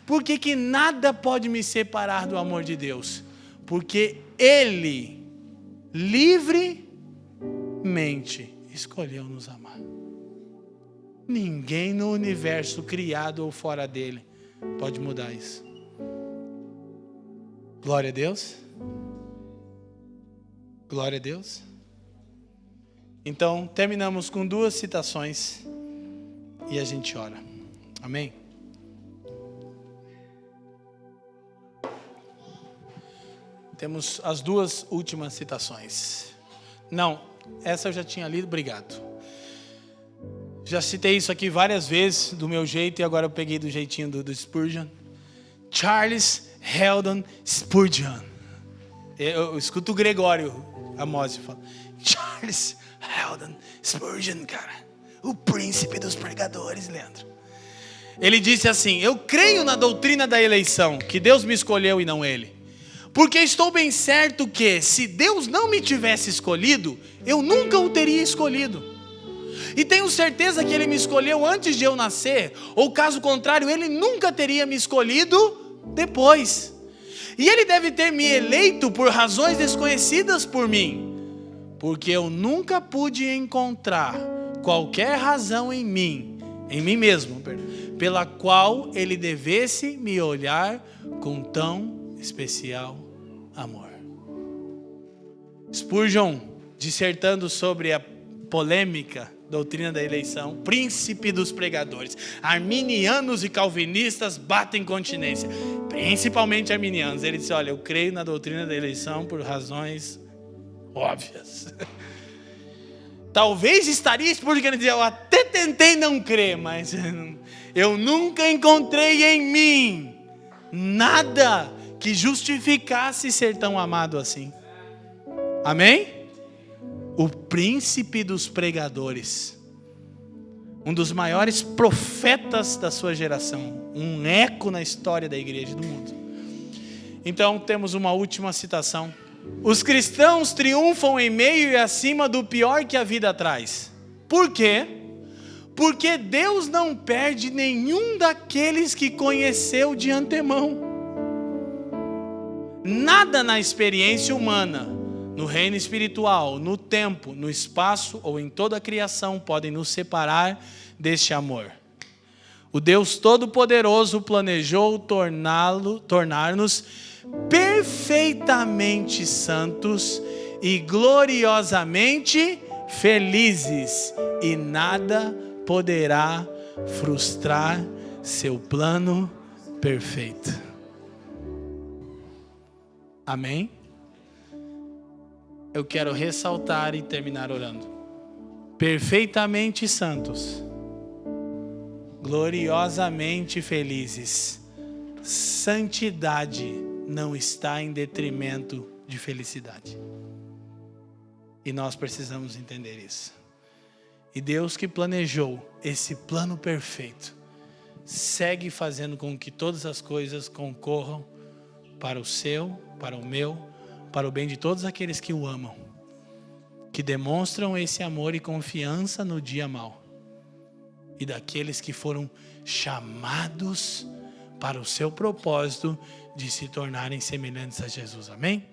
Por que nada pode me separar do amor de Deus? Porque Ele livremente escolheu nos amar. Ninguém no universo criado ou fora dele pode mudar isso. Glória a Deus. Glória a Deus. Então, terminamos com 2 citações e a gente ora. Amém? Temos as 2 últimas citações. Não, essa eu já tinha lido, obrigado. Já citei isso aqui várias vezes do meu jeito e agora eu peguei do jeitinho do Spurgeon. Charles Haddon Spurgeon. Eu escuto o Gregório Amós falar. Charles Haddon Spurgeon, cara. O príncipe dos pregadores, Leandro. Ele disse assim: eu creio na doutrina da eleição, que Deus me escolheu e não ele. Porque estou bem certo que, se Deus não me tivesse escolhido, eu nunca o teria escolhido. E tenho certeza que Ele me escolheu antes de eu nascer, ou caso contrário, Ele nunca teria me escolhido depois. E ele deve ter me eleito por razões desconhecidas por mim, porque eu nunca pude encontrar qualquer razão em mim mesmo, pela qual ele devesse me olhar com tão especial amor. Spurgeon, dissertando sobre a polêmica doutrina da eleição, príncipe dos pregadores, arminianos e calvinistas batem continência, principalmente arminianos. Ele disse: olha, eu creio na doutrina da eleição por razões óbvias. Talvez estaria Spurgeon dizer: eu até tentei não crer, mas eu nunca encontrei em mim nada que justificasse ser tão amado assim. Amém? O príncipe dos pregadores, um dos maiores profetas da sua geração, um eco na história da igreja e do mundo. Então temos uma última citação. Os cristãos triunfam em meio e acima do pior que a vida traz. Por quê? Porque Deus não perde nenhum daqueles que conheceu de antemão. Nada na experiência humana, no reino espiritual, no tempo, no espaço ou em toda a criação podem nos separar deste amor. O Deus Todo-Poderoso planejou tornar-nos perfeitamente santos e gloriosamente felizes, e nada poderá frustrar seu plano perfeito. Amém? Eu quero ressaltar e terminar orando. Perfeitamente santos, gloriosamente felizes. Santidade não está em detrimento de felicidade. E nós precisamos entender isso. E Deus que planejou esse plano perfeito, segue fazendo com que todas as coisas concorram para o seu, para o meu, para o bem de todos aqueles que o amam, que demonstram esse amor e confiança no dia mau, e daqueles que foram chamados para o seu propósito de se tornarem semelhantes a Jesus. Amém?